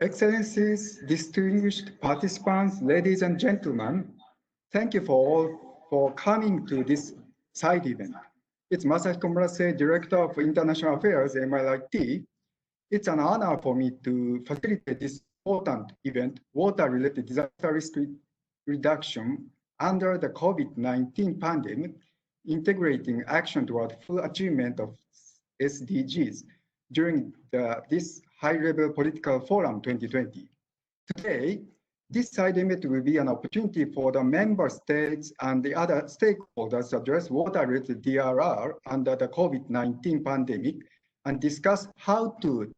Excellencies, distinguished participants, ladies and gentlemen, thank you for coming to this side event. It's Masahiko MURASE, Director of International Affairs, MLIT. It's an honor for me to facilitate this important event, water-related disaster risk reduction under the COVID-19 pandemic, integrating action toward full achievement of SDGs during this high-level political forum 2020. Today, this side event will be an opportunity for the member states and the other stakeholders to address water-related DRR under the COVID-19 pandemic and discuss how to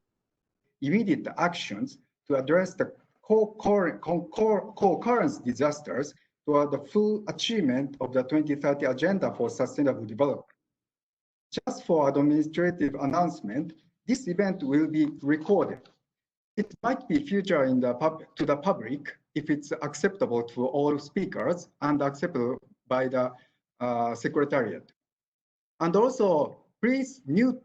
immediate actions to address the co-occurrence disasters toward the full achievement of the 2030 Agenda for Sustainable Development. Just for administrative announcement, this event will be recorded. It might be featured to the public if it's acceptable to all speakers and acceptable by the Secretariat. And also, please mute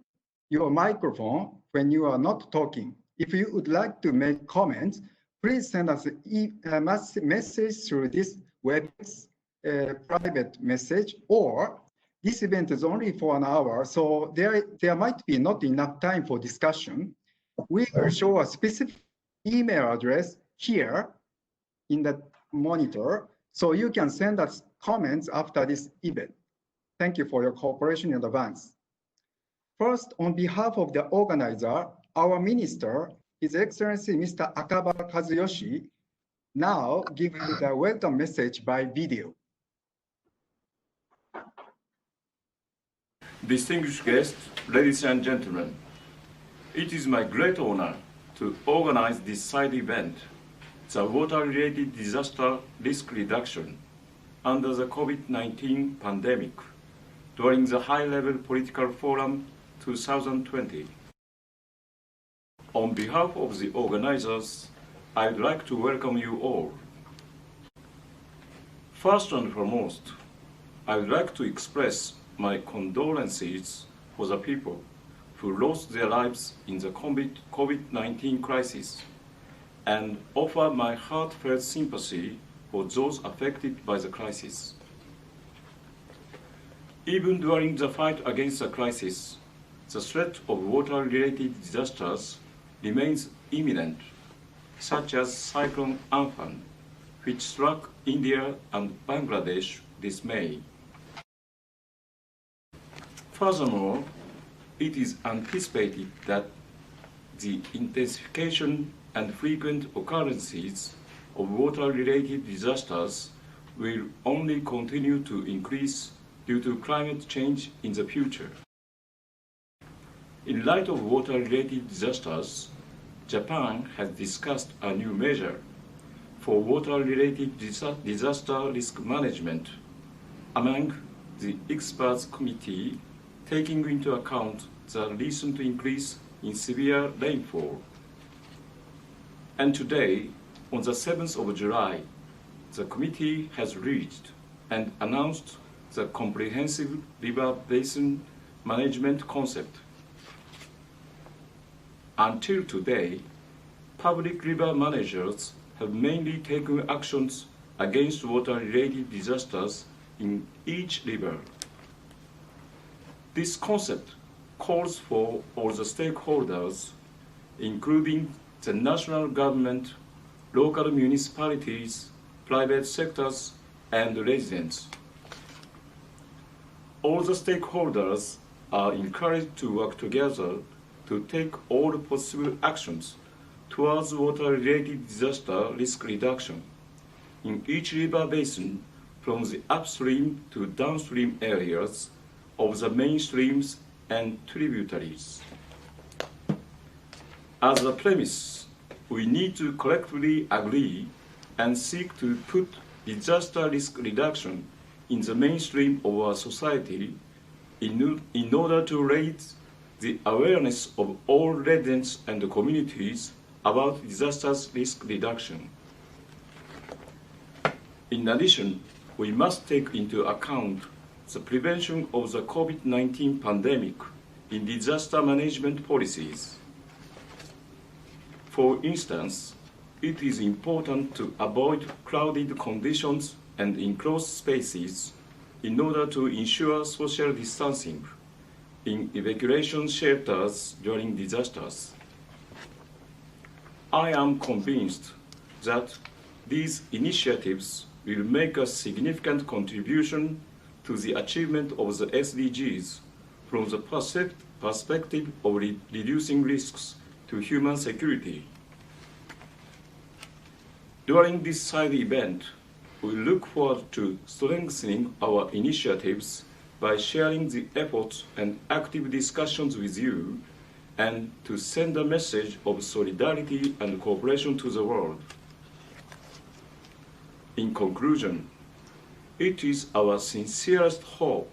your microphone when you are not talking. If you would like to make comments, please send us a message through this WebEx private message, or this event is only for an hour, so there might be not enough time for discussion. We will show a specific email address here in the monitor, so you can send us comments after this event. Thank you for your cooperation in advance. First, on behalf of the organizer, our minister, His Excellency Mr. AKABA Kazuyoshi, now give you the welcome message by video. Distinguished guests, ladies and gentlemen, it is my great honor to organize this side event, the water-related disaster risk reduction under the COVID-19 pandemic during the high-level political forum 2020. On behalf of the organizers, I would like to welcome you all. First and foremost, I would like to express my condolences for the people who lost their lives in the COVID-19 crisis and offer my heartfelt sympathy for those affected by the crisis. Even during the fight against the crisis, the threat of water-related disasters remains imminent, such as Cyclone Amphan, which struck India and Bangladesh this May. Furthermore, it is anticipated that the intensification and frequent occurrences of water-related disasters will only continue to increase due to climate change in the future. In light of water-related disasters, Japan has discussed a new measure for water-related disaster risk management among the experts committee, taking into account the recent increase in severe rainfall. And today, on the 7th of July, the committee has reached and announced the comprehensive river basin management concept. Until today, public river managers have mainly taken actions against water-related disasters in each river. This concept calls for all the stakeholders, including the national government, local municipalities, private sectors, and residents. All the stakeholders are encouraged to work together to take all possible actions towards water-related disaster risk reduction in each river basin from the upstream to downstream areas of the main streams and tributaries. As a premise, we need to collectively agree and seek to put disaster risk reduction in the mainstream of our society in order to raise the awareness of all residents and communities about disaster risk reduction. In addition, we must take into account the prevention of the COVID-19 pandemic in disaster management policies. For instance, it is important to avoid crowded conditions and enclosed spaces in order to ensure social distancing in evacuation shelters during disasters. I am convinced that these initiatives will make a significant contribution to the achievement of the SDGs from the perspective of reducing risks to human security. During this side event, we look forward to strengthening our initiatives by sharing the efforts and active discussions with you, and to send a message of solidarity and cooperation to the world. In conclusion, it is our sincerest hope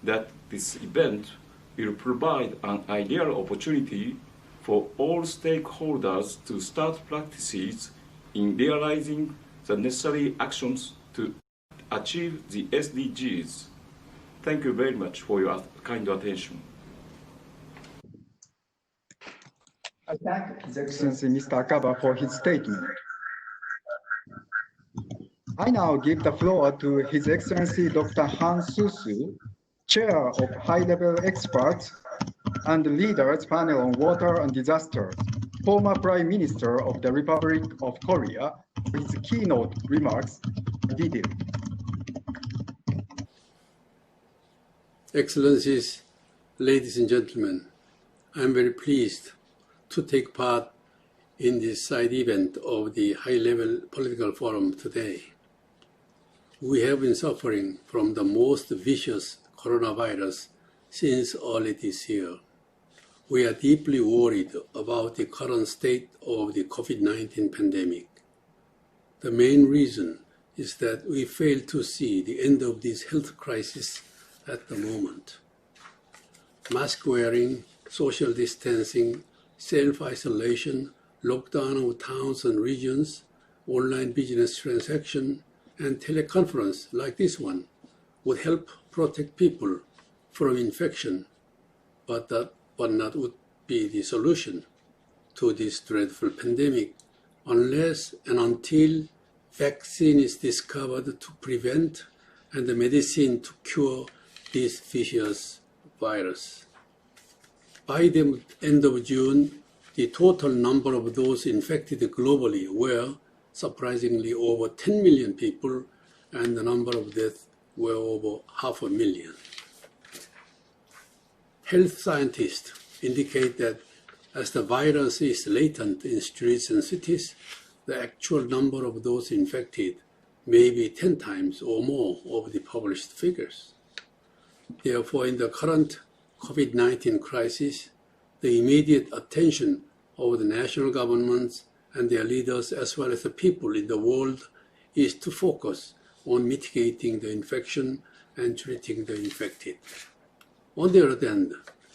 that this event will provide an ideal opportunity for all stakeholders to start practices in realizing the necessary actions to achieve the SDGs. Thank you very much for your kind attention. I thank His Excellency Mr. AKABA for his statement. I now give the floor to His Excellency Dr. Seung-soo, Chair of High-Level Experts and Leaders Panel on Water and Disasters, former Prime Minister of the Republic of Korea, with keynote remarks. Detail. Excellencies, ladies and gentlemen, I am very pleased to take part in this side event of the high-level political forum today. We have been suffering from the most vicious coronavirus since early this year. We are deeply worried about the current state of the COVID-19 pandemic. The main reason is that we fail to see the end of this health crisis at the moment. Mask wearing, social distancing, self-isolation, lockdown of towns and regions, online business transaction, and teleconference like this one would help protect people from infection, but that would not be the solution to this dreadful pandemic unless and until vaccine is discovered to prevent and the medicine to cure this vicious virus. By the end of June, the total number of those infected globally were surprisingly over 10 million people, and the number of deaths were over 500,000. Health scientists indicate that as the virus is latent in streets and cities, the actual number of those infected may be 10 times or more of the published figures. Therefore, in the current COVID-19 crisis, the immediate attention of the national governments and their leaders, as well as the people in the world, is to focus on mitigating the infection and treating the infected. On the other hand,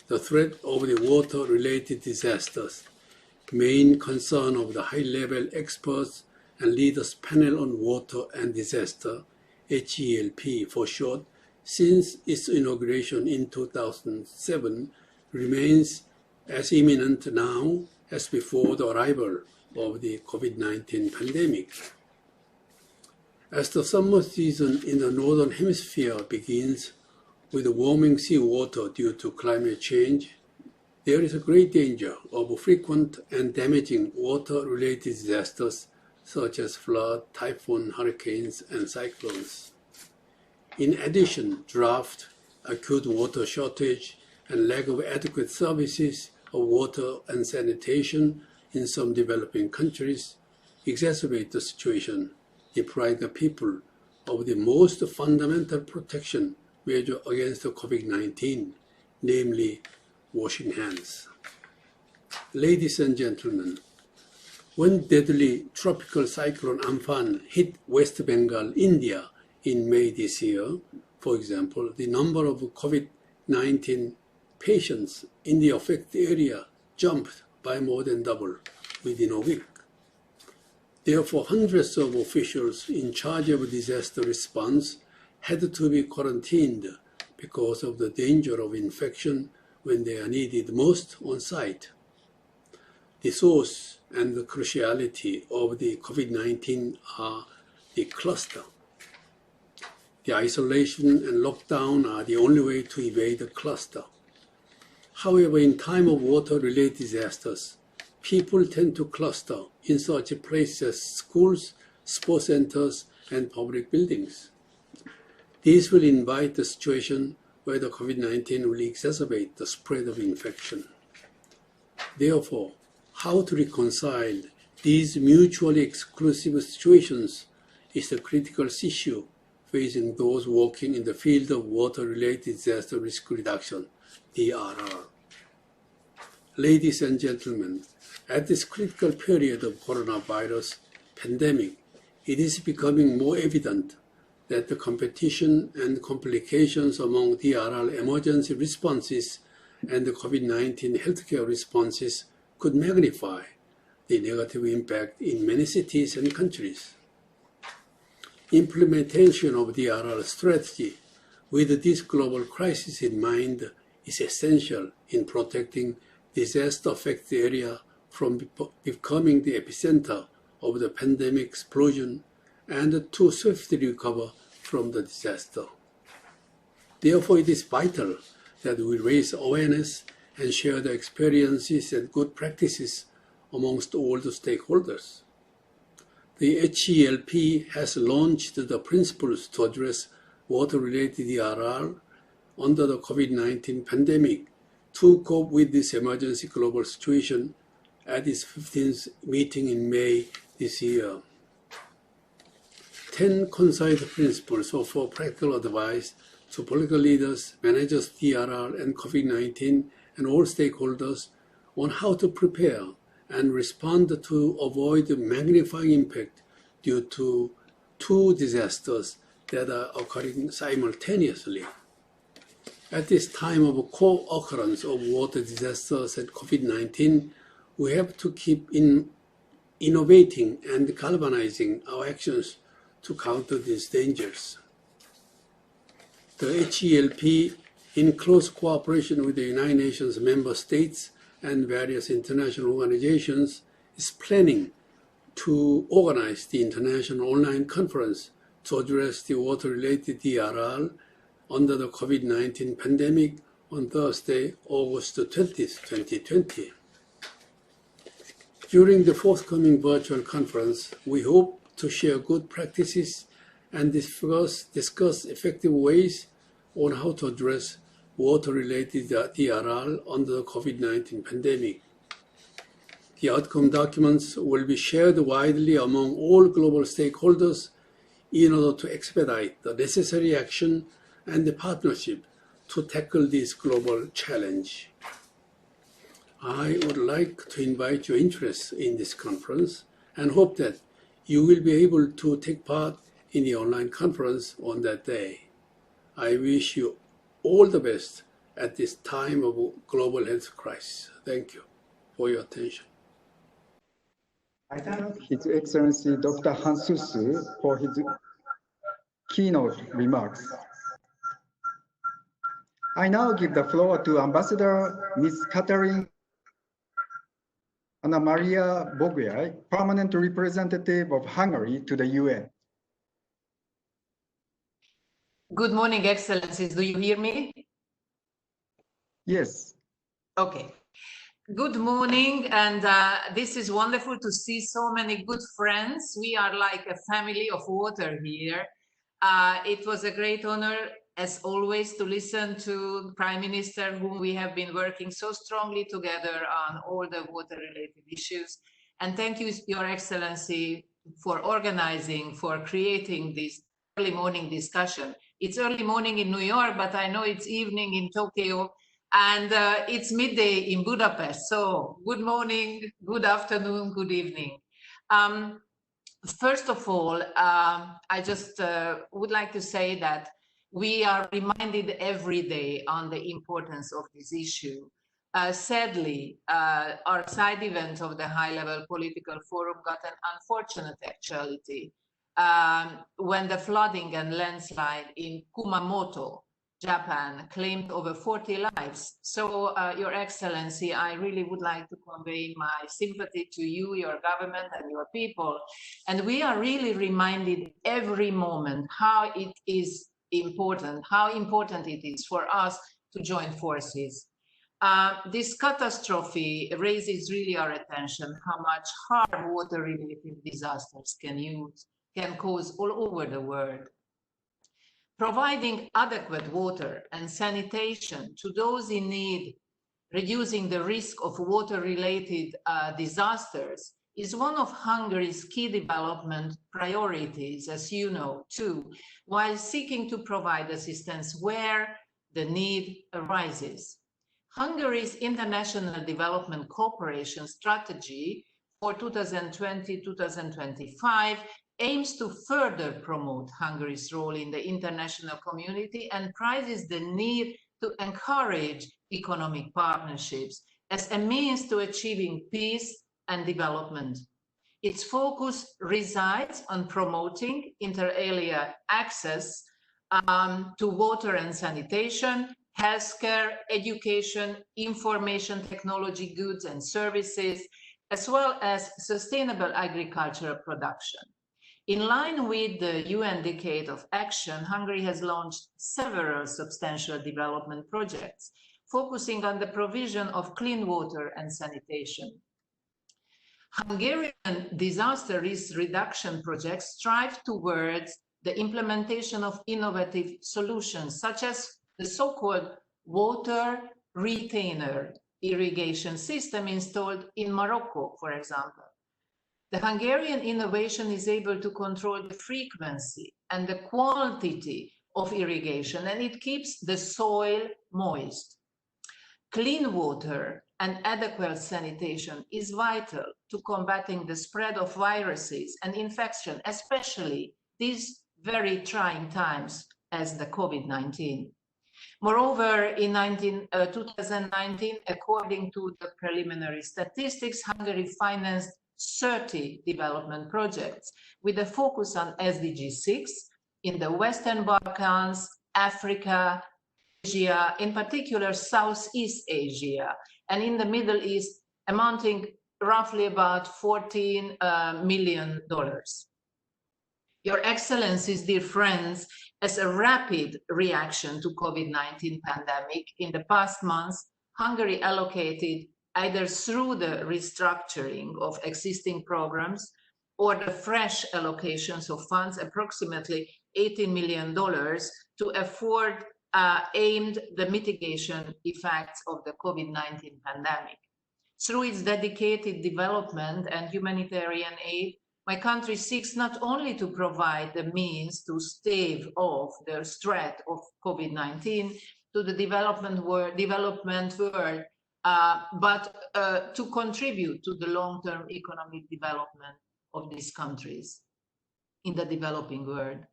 the threat of the water-related disasters, main concern of the high-level experts and leaders panel on water and disaster, HLP for short, since its inauguration in 2007, remains as imminent now as before the arrival of the COVID-19 pandemic. As the summer season in the northern hemisphere begins with warming seawater due to climate change, there is a great danger of frequent and damaging water-related disasters such as flood, typhoon, hurricanes, and cyclones. In addition, drought, acute water shortage, and lack of adequate services of water and sanitation in some developing countries exacerbate the situation, deprive the people of the most fundamental protection measure against the COVID-19, namely washing hands. Ladies and gentlemen, when deadly tropical cyclone Amphan hit West Bengal, India in May this year, for example, the number of COVID-19 patients in the affected area jumped by more than double within a week. Therefore, hundreds of officials in charge of disaster response had to be quarantined because of the danger of infection when they are needed most on site. the source and the cruciality of the COVID-19 are the cluster. The isolation and lockdown are the only way to evade the cluster. However, in time of water-related disasters, people tend to cluster in such places as schools, sports centers, and public buildings. This will invite the situation where the COVID-19 will exacerbate the spread of infection. Therefore, how to reconcile these mutually exclusive situations is the critical issue facing those working in the field of water-related disaster risk reduction, DRR. Ladies and gentlemen, at this critical period of coronavirus pandemic, it is becoming more evident that the competition and complications among DRR emergency responses and the COVID-19 healthcare responses could magnify the negative impact in many cities and countries. Implementation of DRR strategy with this global crisis in mind is essential in protecting disaster-affected area from becoming the epicenter of the pandemic explosion and to swiftly recover from the disaster. Therefore, it is vital that we raise awareness and share the experiences and good practices amongst all the stakeholders. The HLP has launched the principles to address water-related DRR under the COVID-19 pandemic to cope with this emergency global situation at its 15th meeting in May this year. 10 concise principles offer practical advice to political leaders, managers, DRR, and COVID-19, and all stakeholders on how to prepare and respond to avoid the magnifying impact due to two disasters that are occurring simultaneously. At this time of co-occurrence of water disasters and COVID-19, we have to keep innovating and galvanizing our actions to counter these dangers. The HLP, in close cooperation with the United Nations member states and various international organizations, is planning to organize the international online conference to address the water-related DRR under the COVID-19 pandemic on Thursday, August 20th, 2020. During the forthcoming virtual conference, we hope to share good practices and discuss effective ways on how to address water-related DRR under the COVID-19 pandemic. The outcome documents will be shared widely among all global stakeholders in order to expedite the necessary action and the partnership to tackle this global challenge. I would like to invite your interest in this conference and hope that you will be able to take part in the online conference on that day. I wish you all the best at this time of global health crisis. Thank you for your attention. I thank His Excellency Dr. Seung-soo for his keynote remarks. I now give the floor to Ambassador Ms. Katalin Annamária Bogyay, permanent representative of Hungary to the UN. Good morning, Excellencies. Do you hear me? Yes. Okay. Good morning, and this is wonderful to see so many good friends. We are like a family of water here. It was a great honor, as always, to listen to Prime Minister, whom we have been working so strongly together on all the water-related issues. And thank you, Your Excellency, for organizing, for creating this early morning discussion. It's early morning in New York, but I know it's evening in Tokyo, and it's midday in Budapest. So good morning, good afternoon, good evening. First of all, I just would like to say that we are reminded every day on the importance of this issue. Sadly, our side event of the high-level political forum got an unfortunate actuality when the flooding and landslide in Kumamoto Japan claimed over 40 lives. So, Your Excellency, I really would like to convey my sympathy to you, your government, and your people. And we are really reminded every moment how it is important, how important it is for us to join forces. This catastrophe raises really our attention how much harm water-related disasters can cause all over the world. Providing adequate water and sanitation to those in need, reducing the risk of water-related disasters, is one of Hungary's key development priorities, as you know, too, while seeking to provide assistance where the need arises. Hungary's International Development Cooperation Strategy for 2020-2025 aims to further promote Hungary's role in the international community and prizes the need to encourage economic partnerships as a means to achieving peace and development. Its focus resides on promoting inter alia access to water and sanitation, healthcare, education, information technology goods and services, as well as sustainable agricultural production. In line with the UN Decade of Action, Hungary has launched several substantial development projects focusing on the provision of clean water and sanitation. Hungarian disaster risk reduction projects strive towards the implementation of innovative solutions, such as the so-called water retainer irrigation system installed in Morocco, for example. The Hungarian innovation is able to control the frequency and the quantity of irrigation, and it keeps the soil moist. Clean water and adequate sanitation is vital to combating the spread of viruses and infection, especially these very trying times as the COVID-19. Moreover, in 2019, according to the preliminary statistics, Hungary financed 30 development projects with a focus on SDG 6 in the Western Balkans, Africa, Asia, in particular Southeast Asia, and in the Middle East, amounting roughly about $14 million. Your Excellencies, dear friends, as a rapid reaction to COVID-19 pandemic in the past months, Hungary allocated either through the restructuring of existing programs or the fresh allocations of funds, approximately $18 million to afford aimed the mitigation effects of the COVID-19 pandemic. Through its dedicated development and humanitarian aid, my country seeks not only to provide the means to stave off the threat of COVID-19 to the development world, but to contribute to the long-term economic development of these countries in the developing world.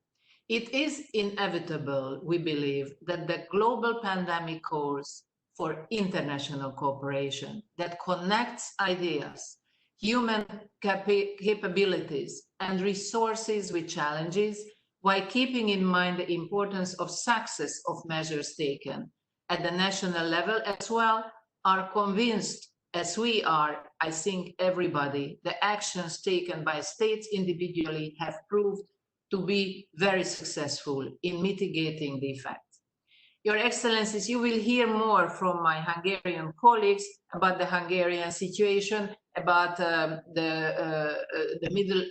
It is inevitable, we believe, that the global pandemic calls for international cooperation that connects ideas, human capabilities, and resources with challenges, while keeping in mind the importance of success of measures taken at the national level as well. Are convinced, as we are, I think everybody, the actions taken by states individually have proved to be very successful in mitigating the effects. Your Excellencies, you will hear more from my Hungarian colleagues about the Hungarian situation, about the Middle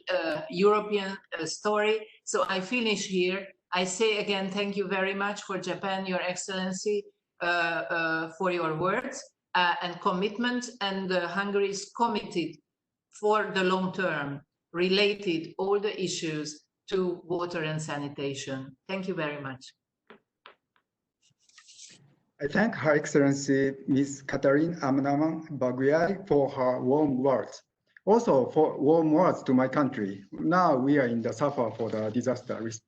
European story. So I finish here. I say again, thank you very much for Japan, Your Excellency, for your words. And commitment, and Hungary is committed for the long term, related all the issues to water and sanitation. Thank you very much. I thank Her Excellency Ms. Katalin Bogyay for her warm words. Also for warm words to my country. Now we are in the suffer for the disaster risk.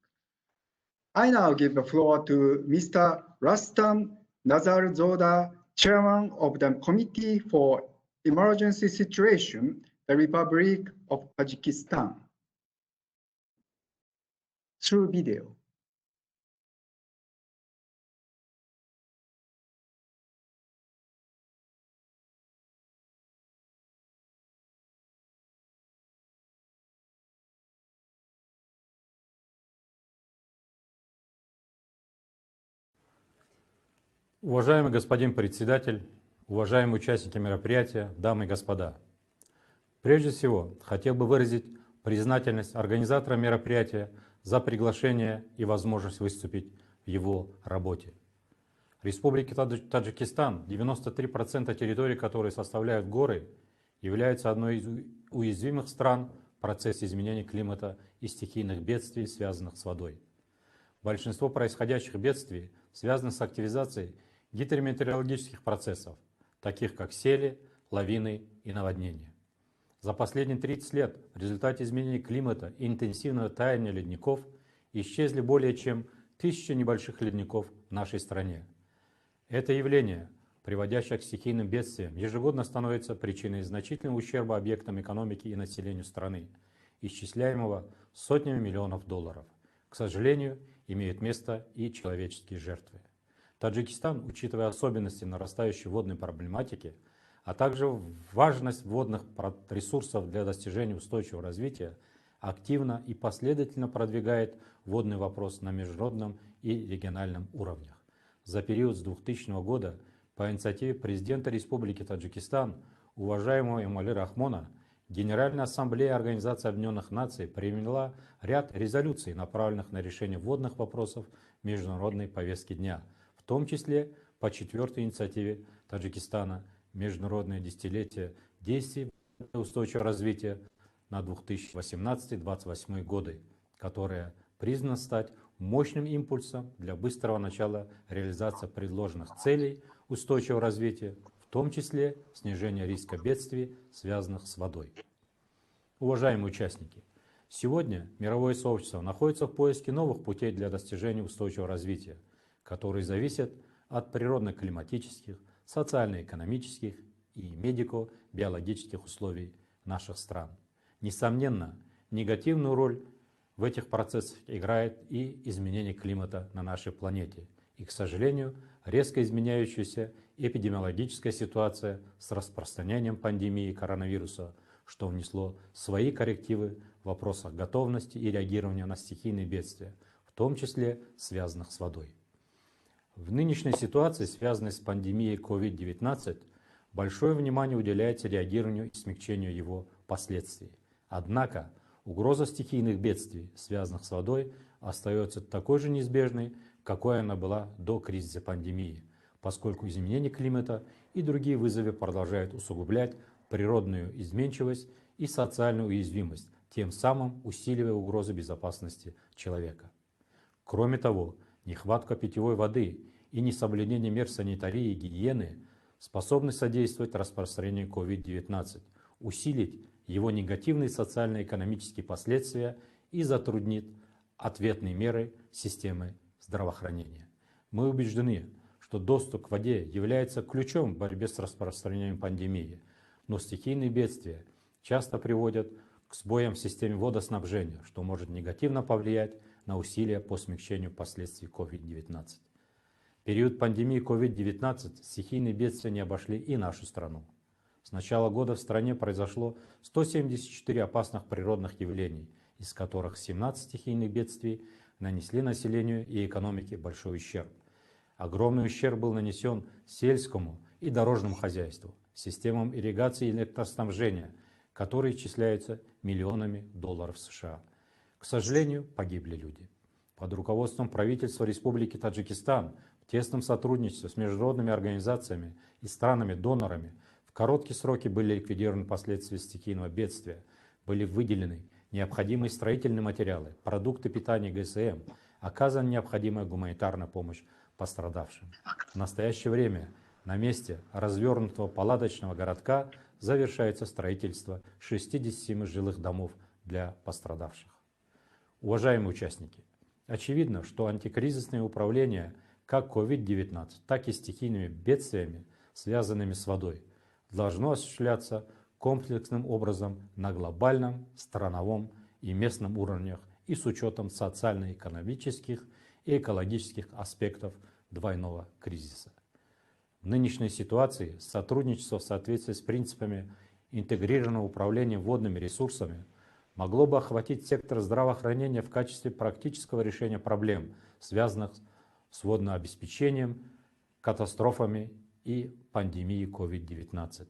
I now give the floor to Mr. Rustam Nazarzoda, Chairman of the Committee for Emergency Situation, the Republic of Tajikistan. Through video. Уважаемый господин председатель, уважаемые участники мероприятия, дамы и господа. Прежде всего, хотел бы выразить признательность организаторам мероприятия за приглашение и возможность выступить в его работе. В Республике Таджикистан 93% территории, которые составляют горы, являются одной из уязвимых стран в процессе изменения климата и стихийных бедствий, связанных с водой. Большинство происходящих бедствий связано с активизацией гидрометеорологических процессов, таких как сели, лавины и наводнения. За последние 30 лет в результате изменения климата и интенсивного таяния ледников исчезли более чем 1000 небольших ледников в нашей стране. Это явление, приводящее к стихийным бедствиям, ежегодно становится причиной значительного ущерба объектам экономики и населению страны, исчисляемого сотнями миллионов долларов. К сожалению, имеют место и человеческие жертвы. Таджикистан, учитывая особенности нарастающей водной проблематики, а также важность водных ресурсов для достижения устойчивого развития, активно и последовательно продвигает водный вопрос на международном и региональном уровнях. За период с 2000 года по инициативе президента Республики Таджикистан, уважаемого Эмомали Рахмона, Генеральная ассамблея Организации Объединенных Наций приняла ряд резолюций, направленных на решение водных вопросов международной повестки дня, в том числе по 4-й инициативе Таджикистана «Международное десятилетие действий для устойчивого развития на 2018-2028 годы», которая признана стать мощным импульсом для быстрого начала реализации предложенных целей устойчивого развития, в том числе снижения риска бедствий, связанных с водой. Уважаемые участники, сегодня мировое сообщество находится в поиске новых путей для достижения устойчивого развития, которые зависят от природно-климатических, социально-экономических и медико-биологических условий наших стран. Несомненно, негативную роль в этих процессах играет и изменение климата на нашей планете. И, к сожалению, резко изменяющаяся эпидемиологическая ситуация с распространением пандемии коронавируса, что внесло свои коррективы в вопросах готовности и реагирования на стихийные бедствия, в том числе связанных с водой. В нынешней ситуации, связанной с пандемией COVID-19, большое внимание уделяется реагированию и смягчению его последствий. Однако угроза стихийных бедствий, связанных с водой, остается такой же неизбежной, какой она была до кризиса пандемии, поскольку изменение климата и другие вызовы продолжают усугублять природную изменчивость и социальную уязвимость, тем самым усиливая угрозы безопасности человека. Кроме того, нехватка питьевой воды и несоблюдение мер санитарии и гигиены способны содействовать распространению COVID-19, усилить его негативные социально-экономические последствия и затруднит ответные меры системы здравоохранения. Мы убеждены, что доступ к воде является ключом в борьбе с распространением пандемии, но стихийные бедствия часто приводят к сбоям в системе водоснабжения, что может негативно повлиять на усилия по смягчению последствий COVID-19. В период пандемии COVID-19 стихийные бедствия не обошли и нашу страну. С начала года в стране произошло 174 опасных природных явлений, из которых 17 стихийных бедствий нанесли населению и экономике большой ущерб. Огромный ущерб был нанесен сельскому и дорожному хозяйству, системам ирригации и электроснабжения, которые исчисляются миллионами долларов США. К сожалению, погибли люди. Под руководством правительства Республики Таджикистан в тесном сотрудничестве с международными организациями и странами-донорами в короткие сроки были ликвидированы последствия стихийного бедствия, были выделены необходимые строительные материалы, продукты питания ГСМ, оказана необходимая гуманитарная помощь пострадавшим. В настоящее время на месте развернутого палаточного городка завершается строительство 67 жилых домов для пострадавших. Уважаемые участники, очевидно, что антикризисное управление как COVID-19, так и стихийными бедствиями, связанными с водой, должно осуществляться комплексным образом на глобальном, страновом и местном уровнях и с учетом социально-экономических и экологических аспектов двойного кризиса. В нынешней ситуации сотрудничество в соответствии с принципами интегрированного управления водными ресурсами могло бы охватить сектор здравоохранения в качестве практического решения проблем, связанных с водным обеспечением, катастрофами и пандемией COVID-19.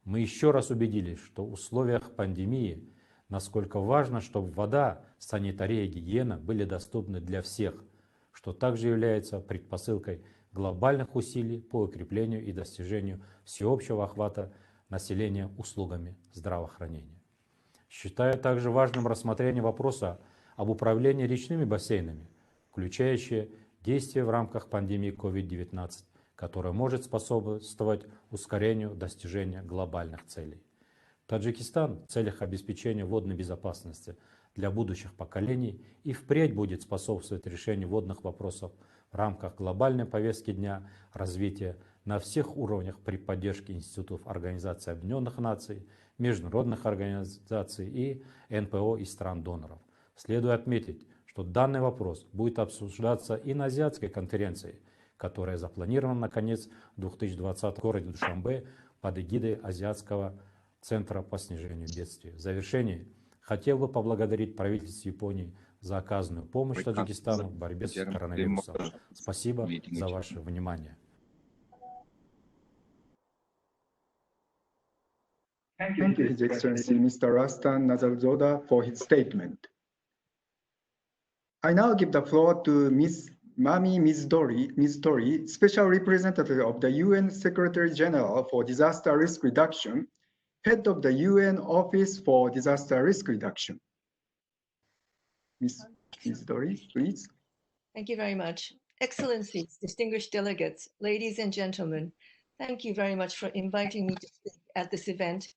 Мы еще раз убедились, что в условиях пандемии насколько важно, чтобы вода, санитария и гигиена были доступны для всех, что также является предпосылкой глобальных усилий по укреплению и достижению всеобщего охвата населения услугами здравоохранения. Считаю также важным рассмотрение вопроса об управлении речными бассейнами, включающие действия в рамках пандемии COVID-19, которая может способствовать ускорению достижения глобальных целей. Таджикистан в целях обеспечения водной безопасности для будущих поколений и впредь будет способствовать решению водных вопросов в рамках глобальной повестки дня развития на всех уровнях при поддержке институтов Организации Объединенных Наций, международных организаций и НПО и стран-доноров. Следует отметить, что данный вопрос будет обсуждаться и на Азиатской конференции, которая запланирована на конец 2020 в городе Душанбе под эгидой Азиатского Центра по снижению бедствий. В завершении хотел бы поблагодарить правительство Японии за оказанную помощь Таджикистану в борьбе с коронавирусом. Спасибо за ваше внимание. Thank you, His Excellency Mr. Rustam Nazarzoda, for his statement. I now give the floor to Ms. Mami Mizutori, Special Representative of the UN Secretary General for Disaster Risk Reduction, Head of the UN Office for Disaster Risk Reduction. Ms. Mizutori, please. Thank you very much. Excellencies, distinguished delegates, ladies and gentlemen, thank you very much for inviting me to speak at this event.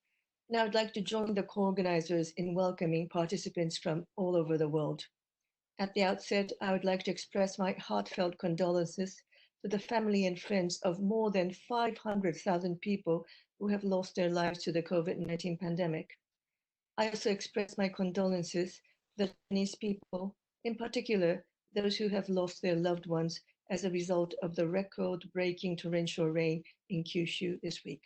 And I would like to join the co-organizers in welcoming participants from all over the world. At the outset, I would like to express my heartfelt condolences to the family and friends of more than 500,000 people who have lost their lives to the COVID-19 pandemic. I also express my condolences to the Chinese people, in particular, those who have lost their loved ones as a result of the record-breaking torrential rain in Kyushu this week.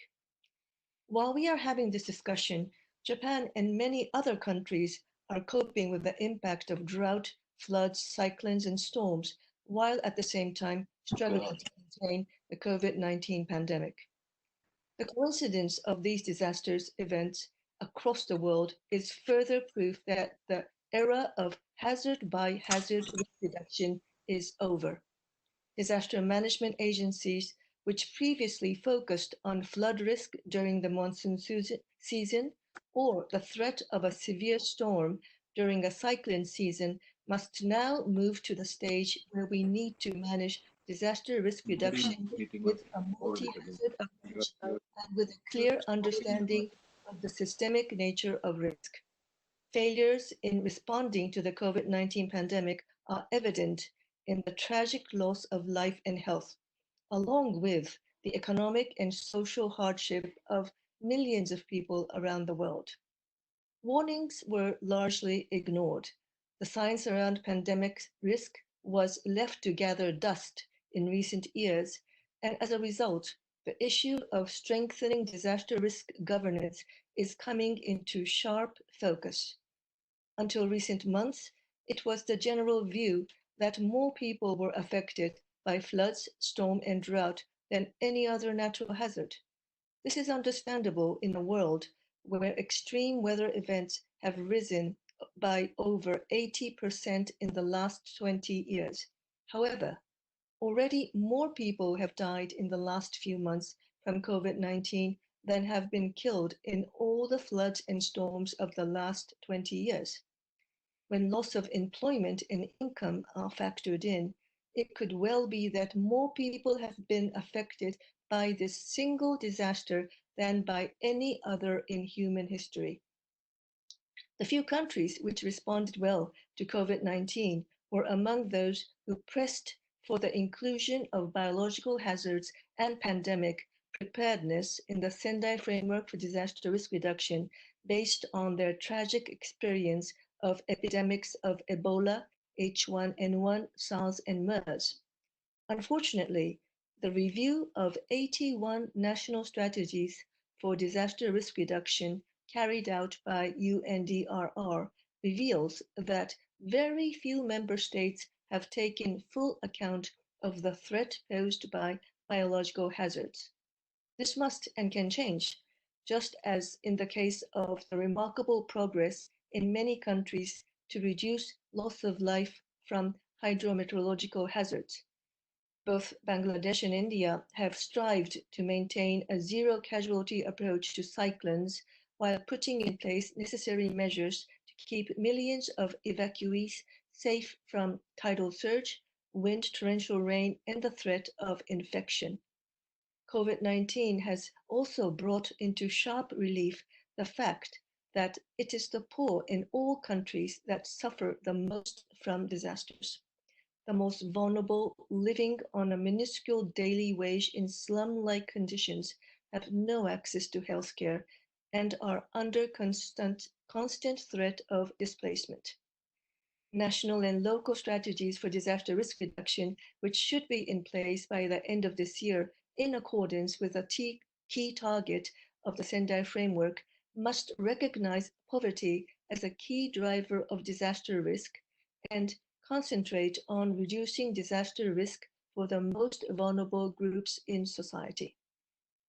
While we are having this discussion, Japan and many other countries are coping with the impact of drought, floods, cyclones, and storms, while at the same time struggling to contain the COVID-19 pandemic. The coincidence of these disasters events across the world is further proof that the era of hazard by hazard risk reduction is over. Disaster management agencies, which previously focused on flood risk during the monsoon season or the threat of a severe storm during a cyclone season, must now move to the stage where we need to manage disaster risk reduction with a multi-hazard approach and with a clear understanding of the systemic nature of risk. Failures in responding to the COVID-19 pandemic are evident in the tragic loss of life and health, along with the economic and social hardship of millions of people around the world. Warnings were largely ignored. The science around pandemic risk was left to gather dust in recent years, and as a result, the issue of strengthening disaster risk governance is coming into sharp focus. Until recent months, it was the general view that more people were affected by floods, storm, and drought than any other natural hazard. This is understandable in a world where extreme weather events have risen by over 80% in the last 20 years. However, already more people have died in the last few months from COVID-19 than have been killed in all the floods and storms of the last 20 years. When loss of employment and income are factored in, it could well be that more people have been affected by this single disaster than by any other in human history. The few countries which responded well to COVID-19 were among those who pressed for the inclusion of biological hazards and pandemic preparedness in the Sendai Framework for Disaster Risk Reduction based on their tragic experience of epidemics of Ebola, H1N1, SARS, and MERS. Unfortunately, the review of 81 national strategies for disaster risk reduction carried out by UNDRR reveals that very few member states have taken full account of the threat posed by biological hazards. This must and can change, just as in the case of the remarkable progress in many countries to reduce loss of life from hydrometeorological hazards. Both Bangladesh and India have strived to maintain a zero casualty approach to cyclones while putting in place necessary measures to keep millions of evacuees safe from tidal surge, wind, torrential rain, and the threat of infection. COVID-19 has also brought into sharp relief the fact that it is the poor in all countries that suffer the most from disasters. The most vulnerable, living on a minuscule daily wage in slum-like conditions, have no access to healthcare and are under constant threat of displacement. National and local strategies for disaster risk reduction, which should be in place by the end of this year in accordance with a key target of the Sendai framework, must recognize poverty as a key driver of disaster risk and concentrate on reducing disaster risk for the most vulnerable groups in society.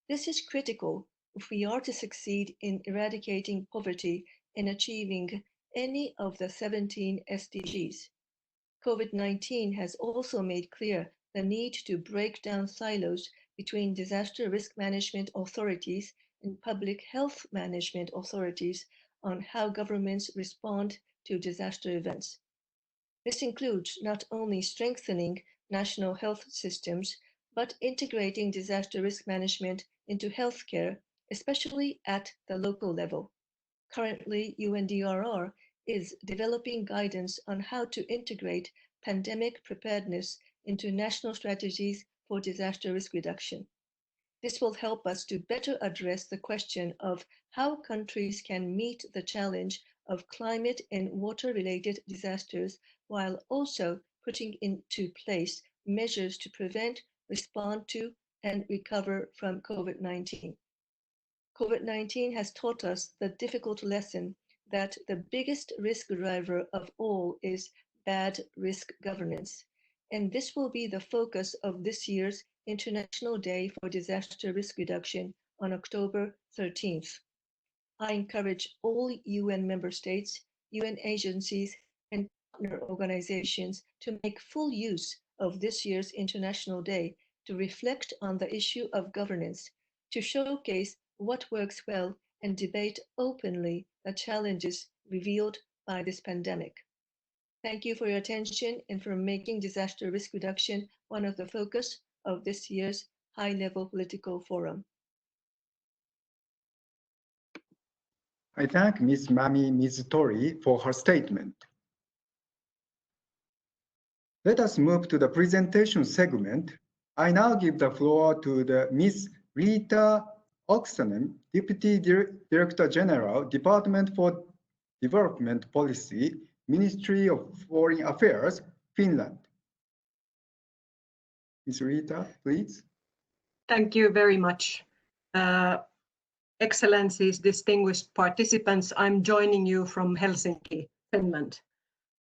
This is critical if we are to succeed in eradicating poverty and achieving any of the 17 SDGs. COVID-19 has also made clear the need to break down silos between disaster risk management authorities and public health management authorities on how governments respond to disaster events. This includes not only strengthening national health systems, but integrating disaster risk management into healthcare, especially at the local level. Currently, UNDRR is developing guidance on how to integrate pandemic preparedness into national strategies for disaster risk reduction. This will help us to better address the question of how countries can meet the challenge of climate and water-related disasters while also putting into place measures to prevent, respond to, and recover from COVID-19. COVID-19 has taught us the difficult lesson that the biggest risk driver of all is bad risk governance, and this will be the focus of this year's International Day for Disaster Risk Reduction on October 13th. I encourage all UN member states, UN agencies, and partner organizations to make full use of this year's International Day to reflect on the issue of governance, to showcase what works well and debate openly the challenges revealed by this pandemic. Thank you for your attention and for making disaster risk reduction one of the focus of this year's high-level political forum. I thank Ms. Mami Mizutori for her statement. Let us move to the presentation segment. I now give the floor to the Ms. Riitta Oksanen, Deputy Director General, Department for Development Policy, Ministry of Foreign Affairs, Finland. Ms. Riitta, please. Thank you very much. Excellencies, distinguished participants, I'm joining you from Helsinki, Finland.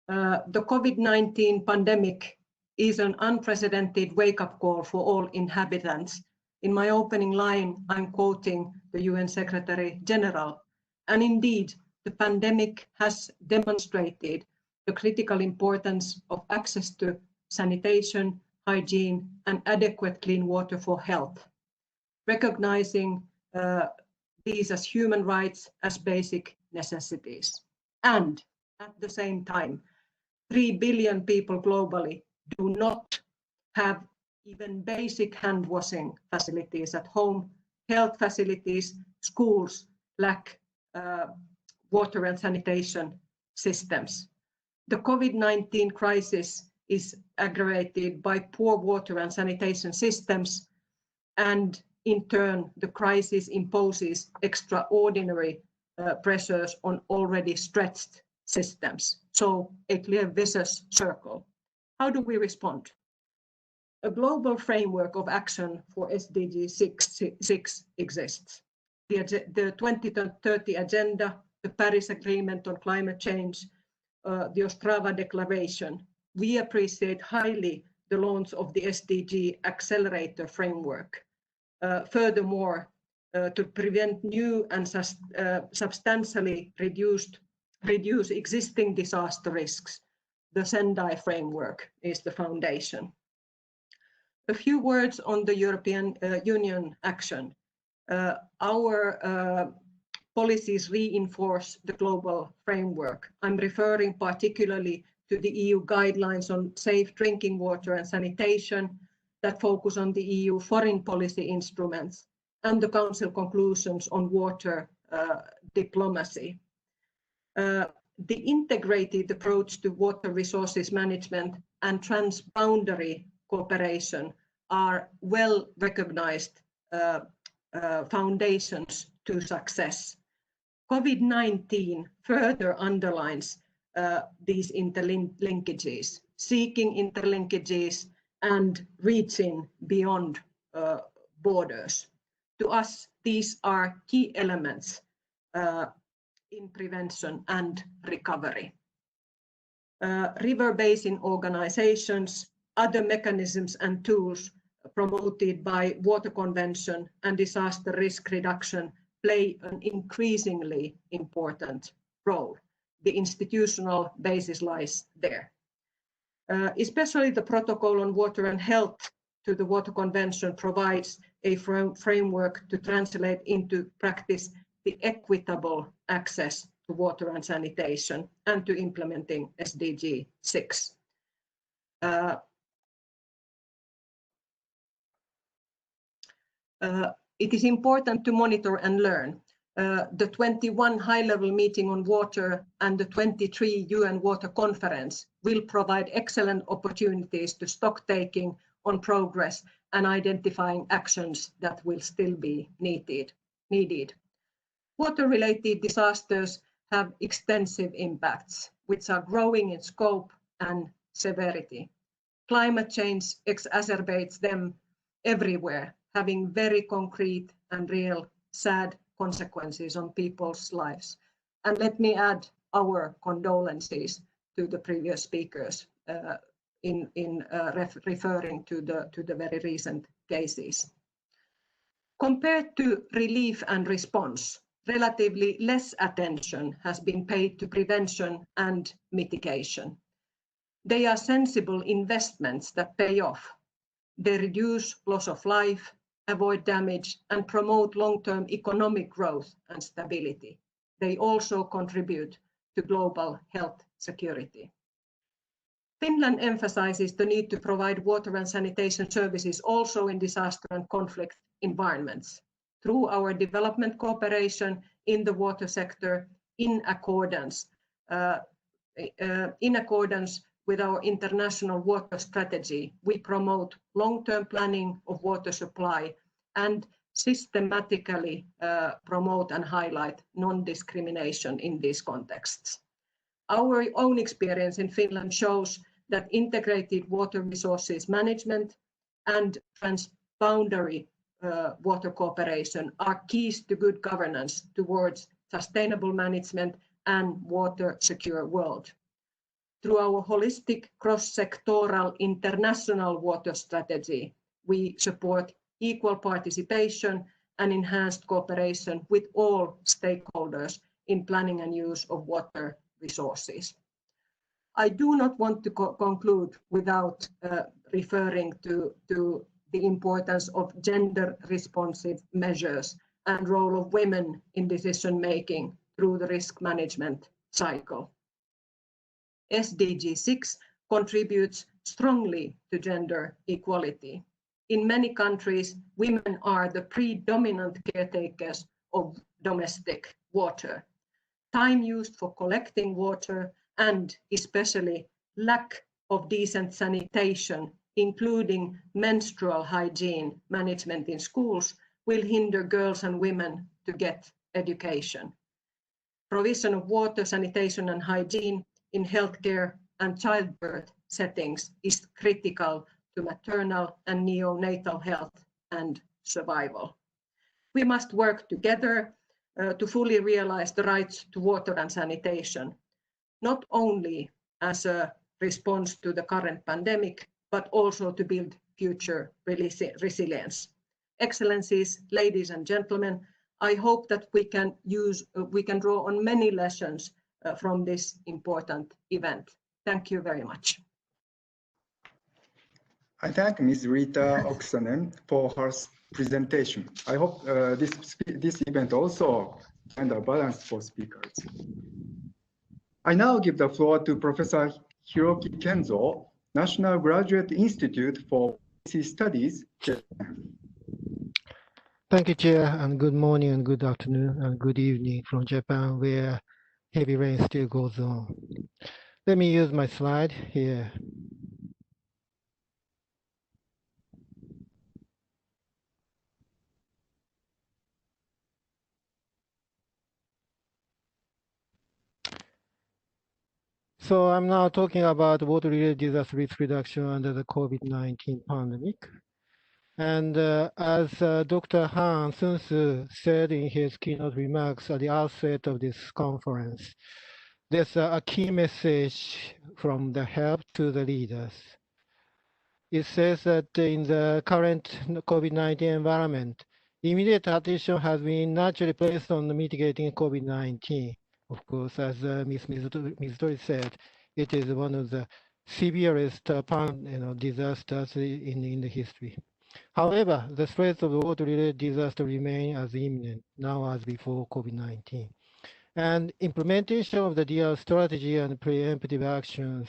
The COVID-19 pandemic is an unprecedented wake-up call for all inhabitants. In my opening line, I'm quoting the UN Secretary General, and indeed, the pandemic has demonstrated the critical importance of access to sanitation, hygiene, and adequate clean water for health, recognizing these as human rights, as basic necessities. And at the same time, 3 billion people globally do not have even basic hand washing facilities at home. Health facilities, schools lack water and sanitation systems. The COVID-19 crisis is aggravated by poor water and sanitation systems, and in turn, the crisis imposes extraordinary pressures on already stretched systems. So a clear vicious circle. How do we respond? A global framework of action for SDG 6 exists. The 2030 Agenda, the Paris Agreement on Climate Change, the Ostrava Declaration. We appreciate highly the launch of the SDG Accelerator framework. Furthermore, to prevent new and substantially reduce existing disaster risks, the Sendai framework is the foundation. A few words on the European Union action. Our policies reinforce the global framework. I'm referring particularly to the EU guidelines on safe drinking water and sanitation that focus on the EU foreign policy instruments and the Council conclusions on water diplomacy. The integrated approach to water resources management and transboundary cooperation are well recognized foundations to success. COVID-19 further underlines these interlinkages, seeking interlinkages and reaching beyond borders. To us, these are key elements in prevention and recovery. River basin organizations, other mechanisms and tools promoted by Water Convention and disaster risk reduction play an increasingly important role. The institutional basis lies there. Especially the Protocol on Water and Health to the Water Convention provides a framework to translate into practice the equitable access to water and sanitation and to implementing SDG 6. It is important to monitor and learn. The 21 high-level meeting on water and the 23 UN Water Conference will provide excellent opportunities to stock-taking on progress and identifying actions that will still be needed. Water-related disasters have extensive impacts, which are growing in scope and severity. Climate change exacerbates them everywhere, having very concrete and real sad consequences on people's lives. And let me add our condolences to the previous speakers referring to the very recent cases. Compared to relief and response, relatively less attention has been paid to prevention and mitigation. They are sensible investments that pay off. They reduce loss of life, avoid damage, and promote long-term economic growth and stability. They also contribute to global health security. Finland emphasizes the need to provide water and sanitation services also in disaster and conflict environments through our development cooperation in the water sector in accordance with our international water strategy. We promote long-term planning of water supply and systematically promote and highlight non-discrimination in these contexts. Our own experience in Finland shows that integrated water resources management and transboundary water cooperation are keys to good governance towards sustainable management and water secure world. Through our holistic cross-sectoral international water strategy, we support equal participation and enhanced cooperation with all stakeholders in planning and use of water resources. I do not want to conclude without referring to the importance of gender-responsive measures and role of women in decision-making through the risk management cycle. SDG 6 contributes strongly to gender equality. In many countries, women are the predominant caretakers of domestic water. Time used for collecting water and especially lack of decent sanitation, including menstrual hygiene management in schools, will hinder girls and women to get education. Provision of water, sanitation and hygiene in healthcare and childbirth settings is critical to maternal and neonatal health and survival. We must work together to fully realize the rights to water and sanitation, not only as a response to the current pandemic, but also to build future resilience. Excellencies, ladies and gentlemen, I hope that we can draw on many lessons from this important event. Thank you very much. I thank Ms. Riitta Oksanen for her presentation. I hope this event also find a balance for speakers. I now give the floor to Professor Hiroki Kenzo, National Graduate Institute for Policy Studies, Japan. Thank you, Chair, and good morning and good afternoon and good evening from Japan, where heavy rain still goes on. Let me use my slide here. So I'm now talking about water-related disaster risk reduction under the COVID-19 pandemic. And as Dr. Han Seung-soo said in his keynote remarks at the outset of this conference, there's a key message from the help to the leaders. It says that in the current COVID-19 environment, immediate attention has been naturally placed on mitigating COVID-19. Of course, as Ms. Mizutori said, it is one of the severest disasters in the history. However, the threats of water-related disaster remain as imminent now as before COVID-19. And implementation of the DRR strategy and preemptive actions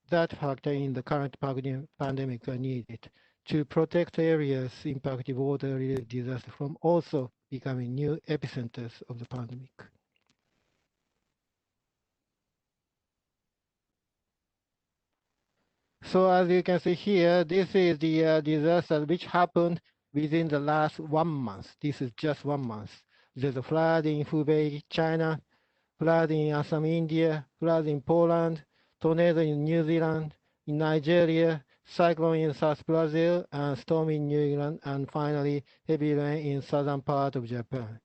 that factor in the current pandemic are needed to protect areas impacted water-related disaster from also becoming new epicenters of the pandemic. So as you can see here, this is the disaster which happened within the last 1 month. This is just 1 month. There's a flood in Hubei, China, flood in Assam, India, flood in Poland, tornado in New Zealand, in Nigeria, cyclone in South Brazil, and storm in New England, and finally heavy rain in southern part of Japan,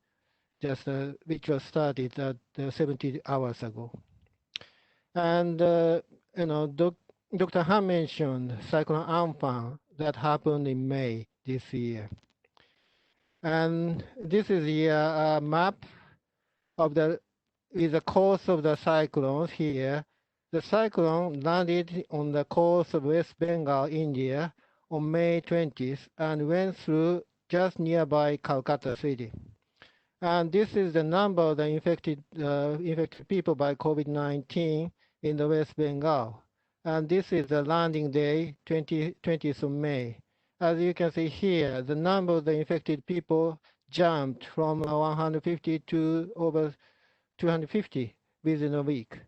just which was started 70 hours ago. And Dr. Han mentioned Cyclone Amphan that happened in May this year. And this is the map of with the course of the cyclones here. The cyclone landed on the coast of West Bengal, India on May 20th and went through just nearby Calcutta city. And this is the number of the infected people by COVID-19 in the West Bengal. And this is the landing day, 20th of May. As you can see here, the number of the infected people jumped from 150 to over 250 within a week.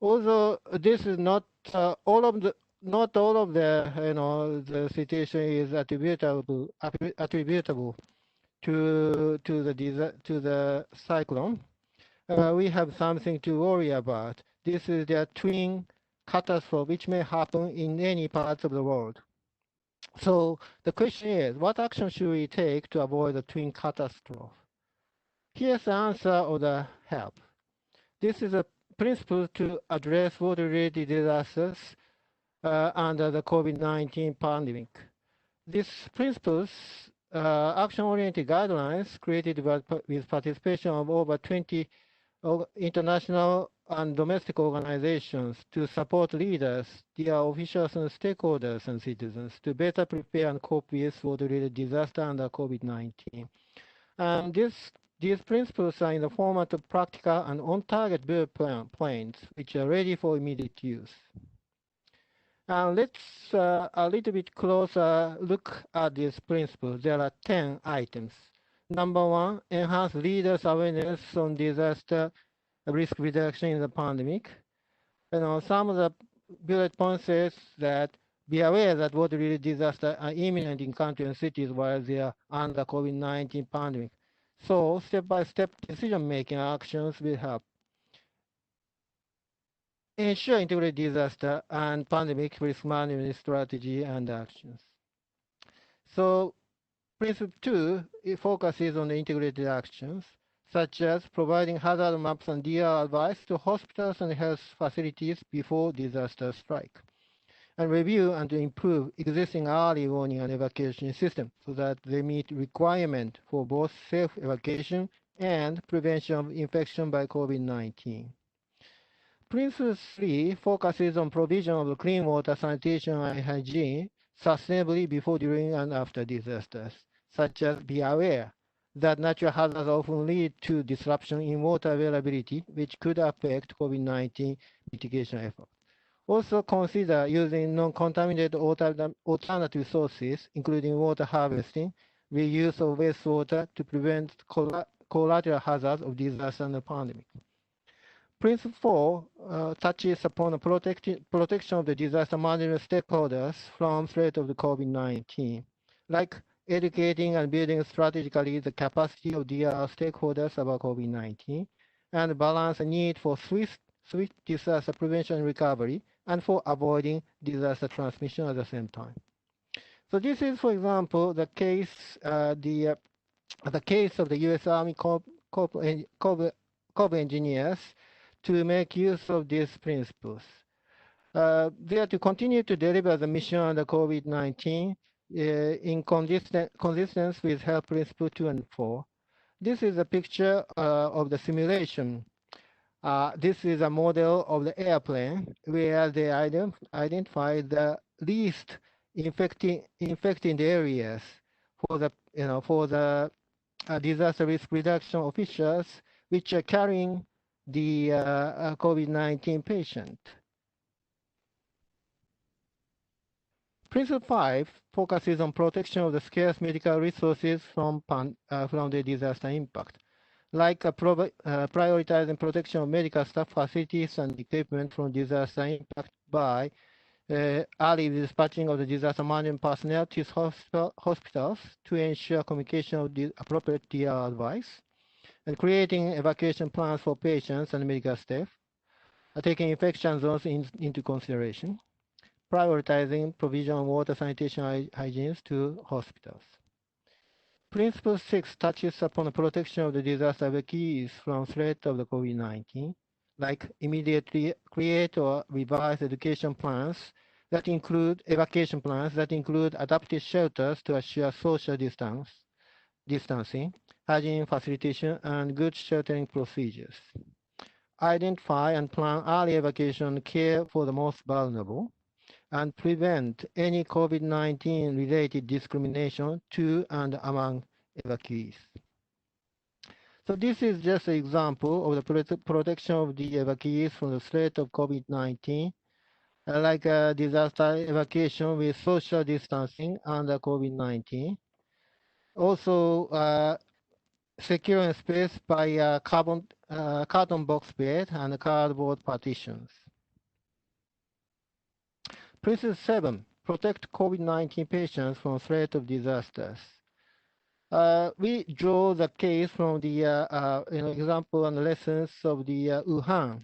Although this is not all of the the situation is attributable to the cyclone. We have something to worry about. This is the twin catastrophe which may happen in any parts of the world. So the question is, what action should we take to avoid the twin catastrophe? Here's the answer of the help. This is a principle to address water-related disasters under the COVID-19 pandemic. These principles, action-oriented guidelines created with participation of over 20 international and domestic organizations to support leaders, their officials and stakeholders and citizens to better prepare and cope with water-related disaster under COVID-19. And these principles are in the format of practical and on-target build plans, which are ready for immediate use. Let's a little bit closer look at these principles. There are 10 items. Number 1, enhance leaders' awareness on disaster risk reduction in the pandemic. Some of the bullet points says that be aware that water-related disasters are imminent in countries and cities while they are under COVID-19 pandemic. So step-by-step decision-making actions will help ensure integrated disaster and pandemic risk management strategy and actions. So principle 2, it focuses on the integrated actions, such as providing hazard maps and DRR advice to hospitals and health facilities before disaster strike. and review and improve existing early warning and evacuation systems so that they meet requirement for both safe evacuation and prevention of infection by COVID-19. Principle 3 focuses on provision of clean water, sanitation, and hygiene sustainably before, during, and after disasters, such as be aware that natural hazards often lead to disruption in water availability, which could affect COVID-19 mitigation efforts. Also consider using non-contaminated alternative sources, including water harvesting, reuse of wastewater to prevent collateral hazards of disaster and the pandemic. Principle 4 touches upon the protection of the disaster management stakeholders from threat of the COVID-19, like educating and building strategically the capacity of DRR stakeholders about COVID-19, and balance the need for swift disaster prevention and recovery, and for avoiding disaster transmission at the same time. So this is, for example, the case the case of the U.S. Army Corps engineers to make use of these principles. They are to continue to deliver the mission under COVID-19 in consistence with Health Principle 2 and 4. This is a picture of the simulation. This is a model of the airplane where they identify the least infecting areas for the disaster risk reduction officials which are carrying the COVID-19 patient. Principle 5 focuses on protection of the scarce medical resources from the disaster impact, like prioritizing protection of medical staff, facilities, and equipment from disaster impact by early dispatching of the disaster management personnel to hospitals to ensure communication of the appropriate DRR advice, and creating evacuation plans for patients and medical staff, taking infection zones into consideration, prioritizing provision of water, sanitation, hygiene to hospitals. Principle 6 touches upon the protection of the disaster evacuees from threat of the COVID-19, like immediately create or revise education plans that include adapted shelters to assure social distancing, hygiene facilitation, and good sheltering procedures. Identify and plan early evacuation care for the most vulnerable, and prevent any COVID-19 related discrimination to and among evacuees. So this is just an example of the protection of the evacuees from the threat of COVID-19, like disaster evacuation with social distancing under COVID-19. Also, securing space by carton box bed and cardboard partitions. Principle 7, protect COVID-19 patients from threat of disasters. We draw the case from the example and lessons of the Wuhan.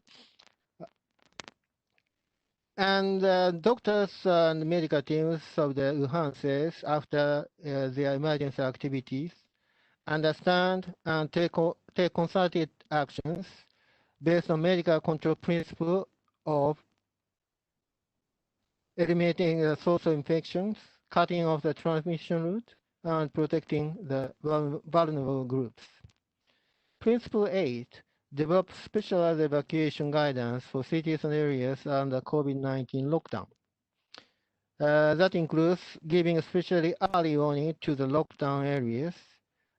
And doctors and medical teams of the Wuhan says after their emergency activities understand and take concerted actions based on medical control principle of eliminating the source of infections, cutting off the transmission route, and protecting the vulnerable groups. Principle 8 develop specialized evacuation guidance for cities and areas under COVID-19 lockdown. That includes giving especially early warning to the lockdown areas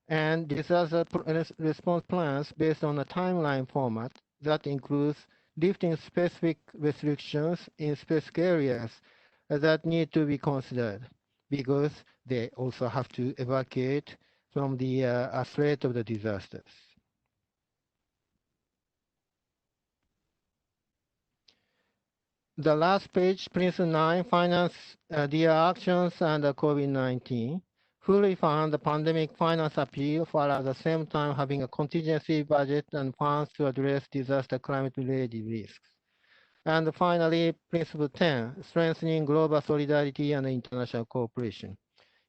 and disaster response plans based on a timeline format that includes lifting specific restrictions in specific areas that need to be considered because they also have to evacuate from the threat of the disasters. The last page, Principle 9, finance DRR actions under COVID-19. Fully fund the pandemic finance appeal while at the same time having a contingency budget and funds to address disaster climate-related risks. And finally, Principle 10, strengthening global solidarity and international cooperation.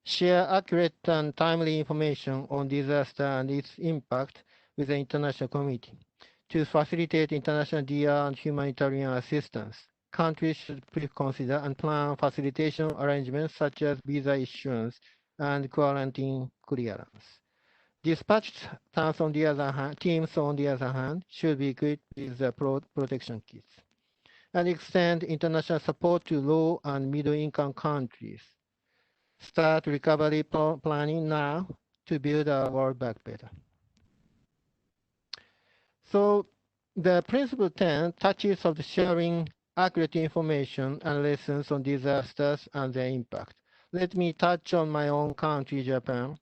Share accurate and timely information on disaster and its impact with the international community to facilitate international DRR and humanitarian assistance countries should please consider and plan facilitation arrangements such as visa issuance and quarantine clearance. Dispatched teams, on the other hand, should be equipped with protection kits and extend international support to low and middle-income countries. Start recovery planning now to build our world back better. So the principle 10 touches on sharing accurate information and lessons on disasters and their impact. Let me touch on my own country, Japan.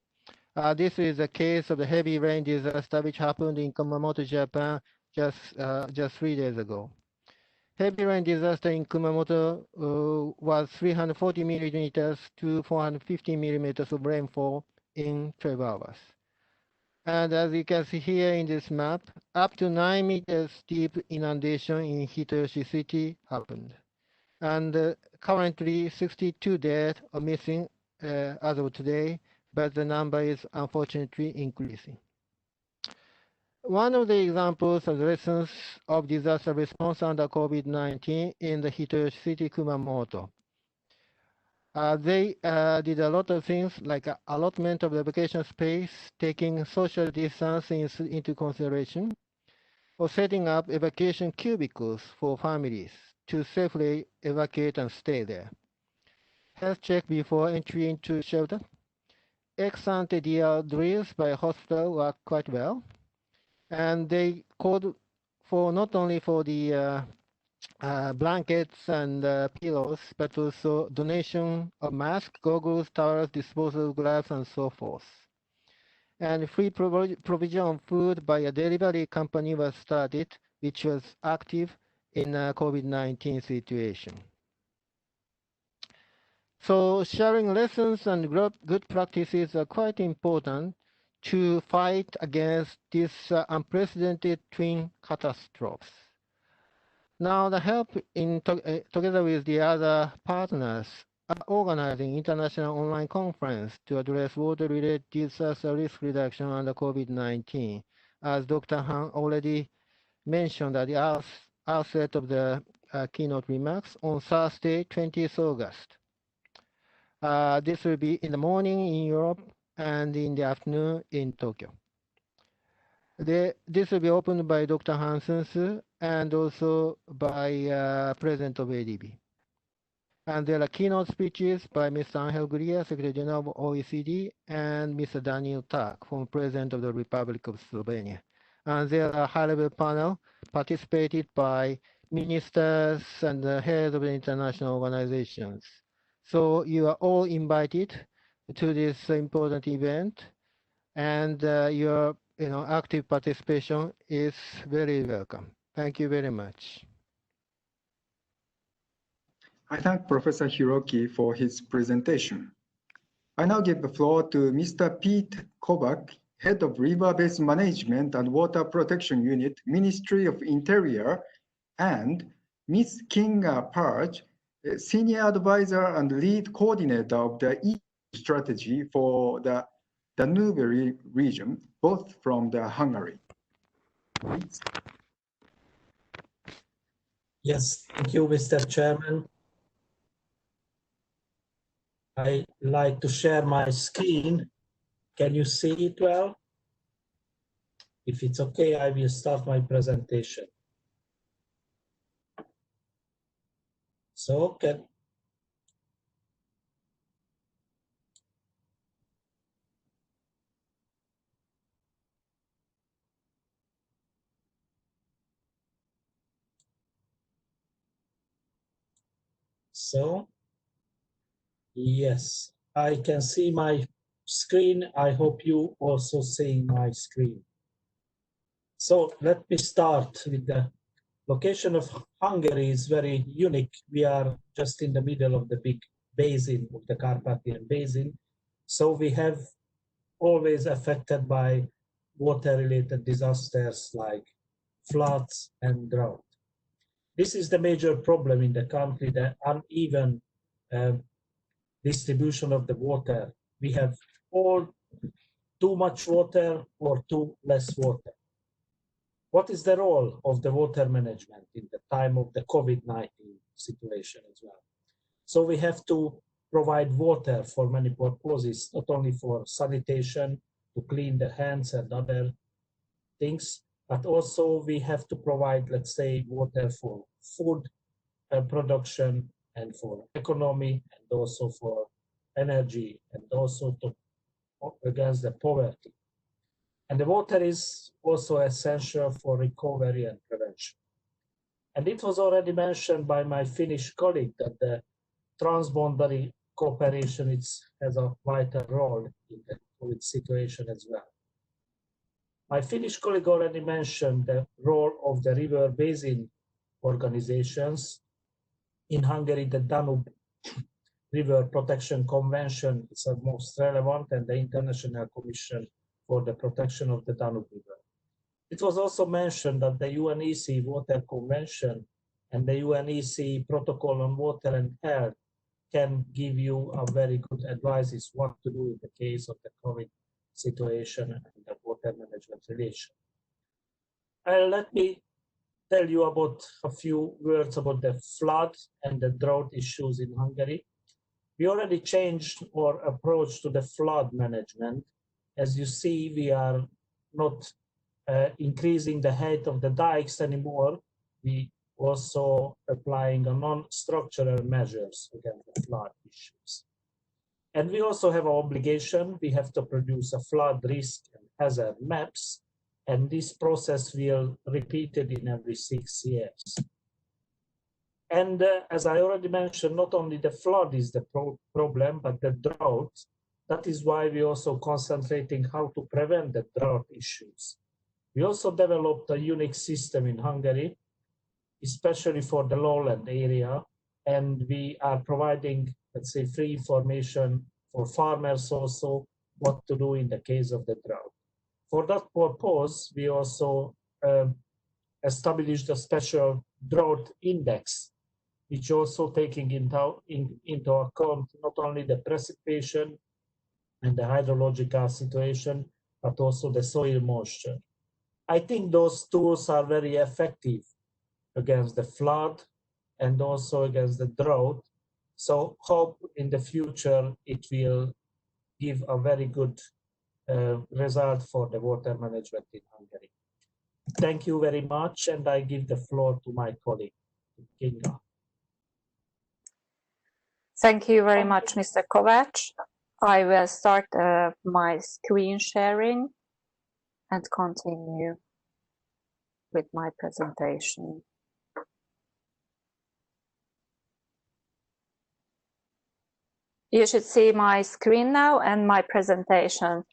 This is a case of the heavy rain disaster which happened in Kumamoto, Japan just 3 days ago. Heavy rain disaster in Kumamoto was 340 millimeters to 450 millimeters of rainfall in 12 hours. And as you can see here in this map, up to 9 meters deep inundation in Hitoyoshi City happened. And currently 62 dead or missing as of today, but the number is unfortunately increasing. One of the examples of the lessons of disaster response under COVID-19 in the Hitoyoshi City, Kumamoto. They did a lot of things like allotment of the vacation space, taking social distance into consideration, or setting up evacuation cubicles for families to safely evacuate and stay there. Health check before entry into shelter. Ex-ante DRR drills by hospital worked quite well. And they called for not only for the blankets and pillows, but also donation of masks, goggles, towels, disposable gloves, and so forth. And free provision of food by a delivery company was started, which was active in a COVID-19 situation. So sharing lessons and good practices are quite important to fight against these unprecedented twin catastrophes. Now, the help together with the other partners are organizing international online conference to address water-related disaster risk reduction under COVID-19. As Dr. Han already mentioned at the outset of the keynote remarks, on Thursday, 20th August. This will be in the morning in Europe and in the afternoon in Tokyo. This will be opened by Dr. Han Seung-soo and also by President of ADB. And there are keynote speeches by Mr. Angel Gurria, Secretary General of OECD, and Mr. Daniel Tak, former President of the Republic of Slovenia. And there are high-level panel participated by ministers and the heads of the international organizations. So you are all invited to this important event, and your active participation is very welcome. Thank you very much. I thank Professor Hiroki for his presentation. I now give the floor to Mr. Pete Kovacs, Head of River Basin Management and Water Protection Unit, Ministry of Interior, and Ms. Kinga Perge, Senior Advisor and Lead Coordinator of the EU strategy for the Danube region, both from Hungary. Please. Yes, thank you, Mr. Chairman. I like to share my screen. Can you see it well? If it's okay, I will start my presentation. So, yes, I can see my screen. I hope you also see my screen. So let me start with the location of Hungary is very unique. We are just in the middle of the big basin of the Carpathian Basin. So we have always affected by water-related disasters like floods and drought. This is the major problem in the country, the uneven distribution of the water. We have all too much water or too less water. What is the role of the water management in the time of the COVID-19? situation as well. So we have to provide water for many purposes, not only for sanitation, to clean the hands and other things, but also we have to provide, let's say, water for food production and for economy and also for energy and also to against the poverty. And the water is also essential for recovery and prevention. And it was already mentioned by my Finnish colleague that the transboundary cooperation has a vital role in the COVID situation as well. My Finnish colleague already mentioned the role of the river basin organizations. In Hungary, the Danube River Protection Convention is the most relevant, and the International Commission for the Protection of the Danube River. It was also mentioned that the UNEC Water Convention and the UNEC Protocol on Water and Health can give you a very good advice what to do in the case of the COVID situation and the water management relation. Let me tell you about a few words about the flood and the drought issues in Hungary. We already changed our approach to the flood management. As you see, we are not increasing the height of the dikes anymore. We also applying a non-structural measures against the flood issues. And we also have an obligation. We have to produce a flood risk and hazard maps, and this process will repeated in every 6 years. And as I already mentioned, not only the flood is the problem, but the drought. That is why we also concentrating how to prevent the drought issues. We also developed a unique system in Hungary, especially for the lowland area, and we are providing, let's say, free information for farmers also what to do in the case of the drought. For that purpose, we also established a special drought index, which also taking into account not only the precipitation and the hydrological situation, but also the soil moisture. I think those tools are very effective against the flood and also against the drought. So hope in the future it will give a very good result for the water management in Hungary. Thank you very much, and I give the floor to my colleague, Kinga. Thank you very much, Mr. Kovács. I will start my screen sharing and continue with my presentation. You should see my screen now and my presentation.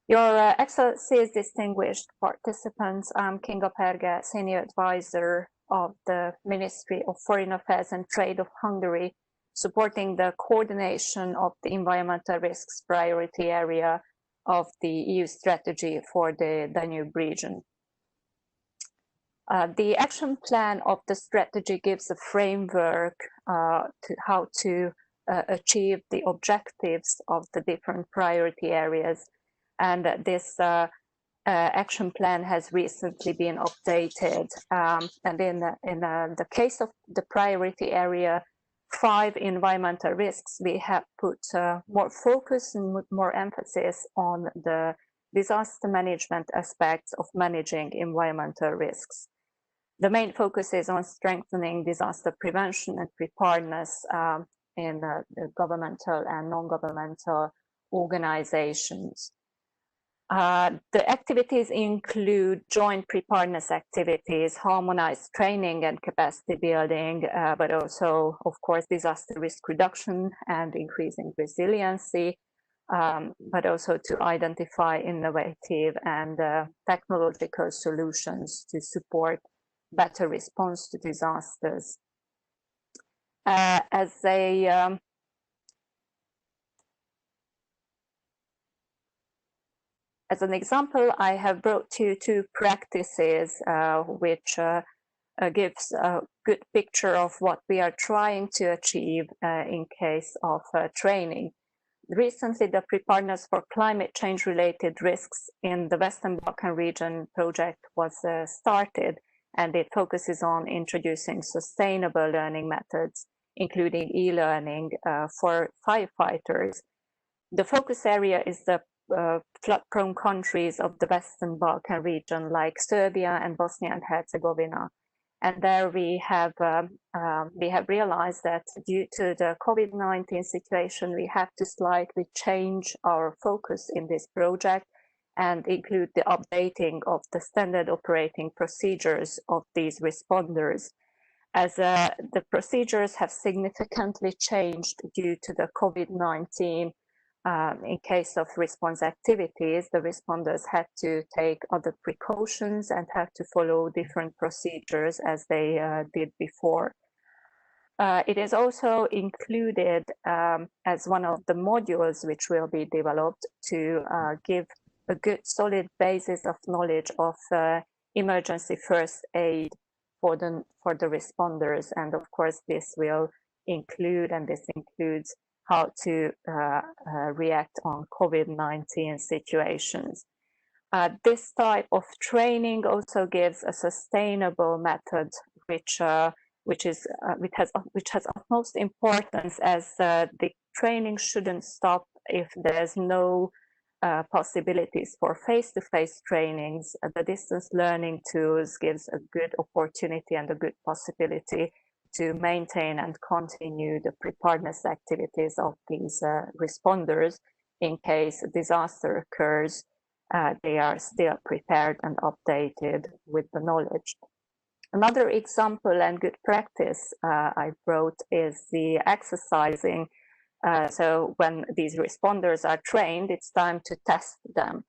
Your Excellencies, distinguished participants, I'm Kinga Perge, Senior Advisor of the Ministry of Foreign Affairs and Trade of Hungary, supporting the coordination of the environmental risks priority area of the EU strategy for the Danube region. The action plan of the strategy gives a framework to how to achieve the objectives of the different priority areas. And this action plan has recently been updated. And in the case of the priority area 5 environmental risks, we have put more focus and more emphasis on the disaster management aspects of managing environmental risks. The main focus is on strengthening disaster prevention and preparedness in governmental and non-governmental organizations. The activities include joint preparedness activities, harmonized training and capacity building, but also, of course, disaster risk reduction and increasing resiliency, but also to identify innovative and technological solutions to support better response to disasters. As an example, I have brought you 2 practices which gives a good picture of what we are trying to achieve in case of training. Recently, the Preparedness for Climate Change related risks in the Western Balkan region project was started, and it focuses on introducing sustainable learning methods, including e-learning for firefighters. The focus area is the flood-prone countries of the Western Balkan region, like Serbia and Bosnia and Herzegovina. And there we have realized that due to the COVID-19 situation, we have to slightly change our focus in this project and include the updating of the standard operating procedures of these responders, as the procedures have significantly changed due to the COVID-19. In case of response activities, the responders had to take other precautions and had to follow different procedures as they did before. It is also included as one of the modules which will be developed to give a good solid basis of knowledge of emergency first aid for the responders. And of course, this will include, and this includes how to react on COVID-19 situations. This type of training also gives a sustainable method, which has utmost importance, as the training shouldn't stop if there's no possibilities for face-to-face trainings. The distance learning tools gives a good opportunity and a good possibility to maintain and continue the preparedness activities of these responders. In case a disaster occurs, they are still prepared and updated with the knowledge. Another example and good practice I brought is the exercising. So when these responders are trained, it's time to test them.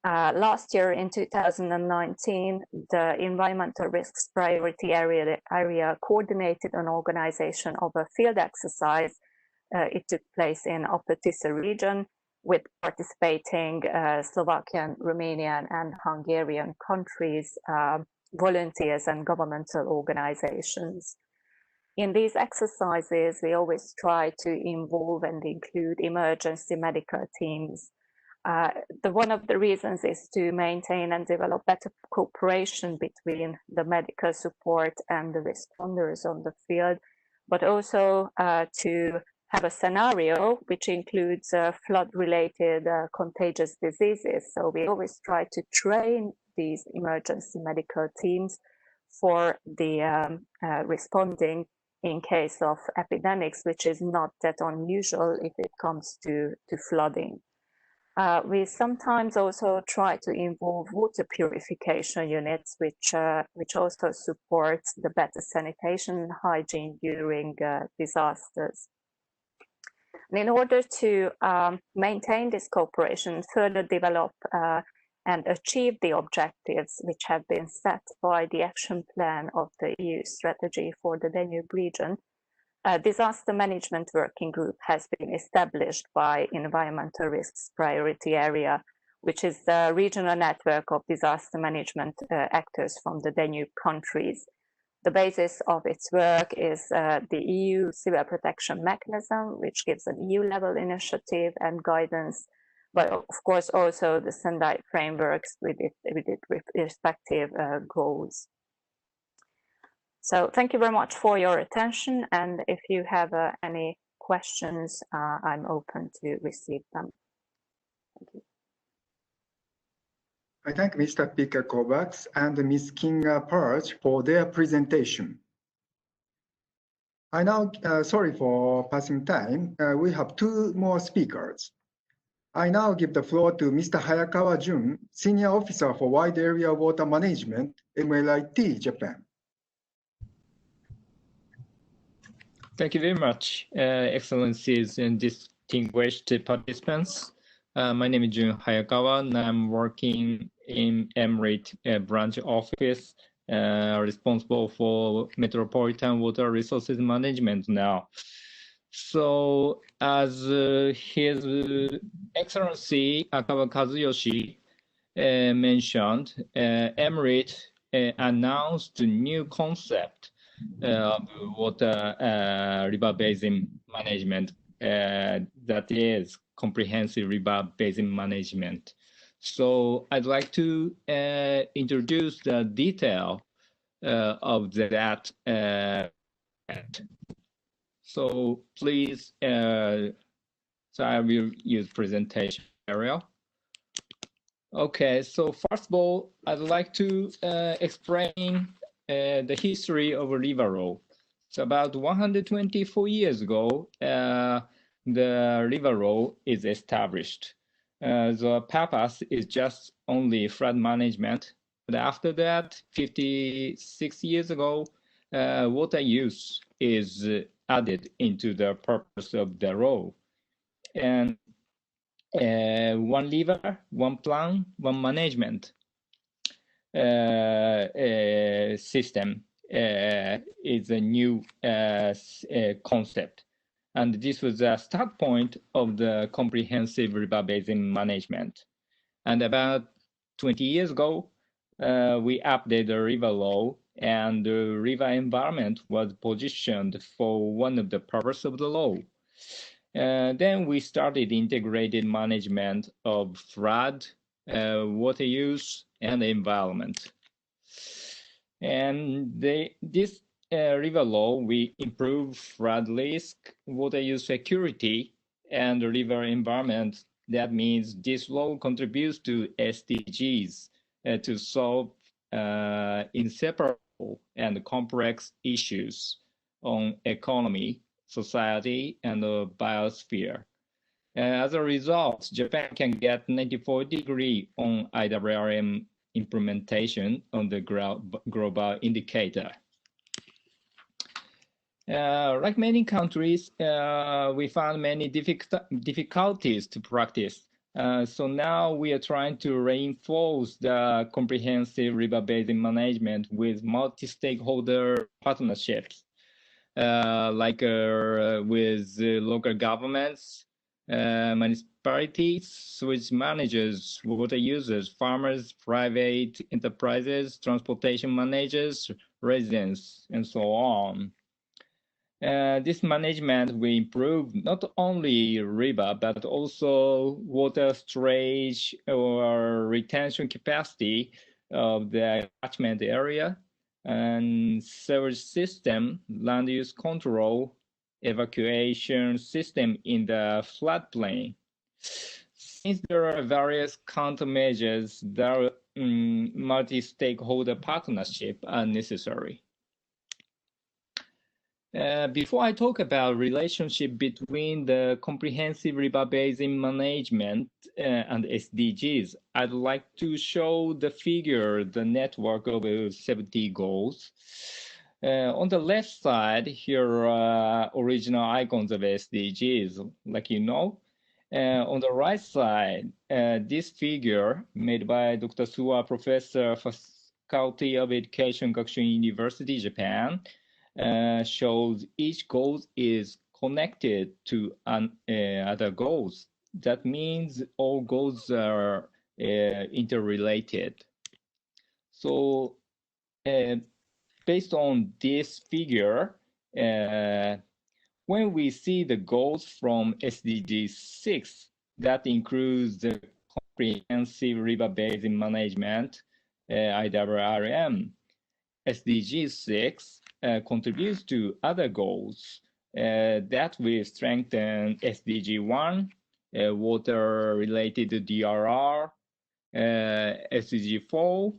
Last year in 2019, the Environmental Risks Priority Area coordinated an organization of a field exercise. It took place in Upper Tisza region with participating Slovakian, Romanian and Hungarian countries, volunteers and governmental organizations. In these exercises, we always try to involve and include emergency medical teams. One of the reasons is to maintain and develop better cooperation between the medical support and the responders on the field, but also to have a scenario which includes flood-related contagious diseases. So we always try to train these emergency medical teams for the responding in case of epidemics, which is not that unusual if it comes to flooding. We sometimes also try to involve water purification units, which also supports the better sanitation and hygiene during disasters. And in order to maintain this cooperation, further develop and achieve the objectives which have been set by the action plan of the EU strategy for the Danube region, a disaster management working group has been established by Environmental Risks Priority Area, which is the regional network of disaster management actors from the Danube countries. The basis of its work is the EU Civil Protection Mechanism, which gives an EU-level initiative and guidance, but of course also the Sendai frameworks with its respective goals. So thank you very much for your attention, and if you have any questions, I'm open to receive them. Thank you. I thank Mr. Speaker Kovács and Ms. Kinga Perge for their presentation. I now, sorry for passing time, we have two more speakers. I now give the floor to Mr. HAYAKAWA Jun, Senior Officer for Wide Area Water Management, MLIT, Japan. Thank you very much, Excellencies and distinguished participants. My name is Jun Hayakawa, and I'm working in MLIT branch office, responsible for metropolitan water resources management now. So, as His Excellency AKABA Kazuyoshi mentioned, MLIT announced a new concept of water river basin management, that is comprehensive river basin management. So I'd like to introduce the detail of that. So please, so I will use presentation area. Okay, so first of all, I'd like to explain the history of river road. So about 124 years ago, the river road is established. The purpose is just only flood management. But after that, 56 years ago, water use is added into the purpose of the road. And one river, one plan, one management system is a new concept. And this was the start point of the comprehensive river basin management. And about 20 years ago, we updated the river law, and the river environment was positioned for one of the purposes of the law. Then we started integrated management of flood, water use, and environment. And this river law, we improve flood risk, water use security, and river environment. That means this law contributes to SDGs to solve inseparable and complex issues on economy, society, and the biosphere. As a result, Japan can get 94 degree on IWRM implementation on the global indicator. Like many countries, we found many difficulties to practice. So now we are trying to reinforce the comprehensive river basin management with multi-stakeholder partnerships, like with local governments, municipalities, sewage managers, water users, farmers, private enterprises, transportation managers, residents, and so on. This management will improve not only river, but also water storage or retention capacity of the catchment area, and sewage system, land use control, evacuation system in the floodplain. Since there are various countermeasures, there multi-stakeholder partnership are necessary. Before I talk about relationship between the comprehensive river basin management and SDGs, I'd like to show the figure, the network of 70 goals. On the left side, here are original icons of SDGs, like you know. On the right side, this figure made by Dr. Suwa, Professor, Faculty of Education, Gakushin University, Japan, shows each goal is connected to other goals. That means all goals are interrelated. So based on this figure, when we see the goals from SDG 6, that includes the comprehensive river basin management, IWRM. SDG 6 contributes to other goals that will strengthen SDG 1, water related to DRR, SDG 4,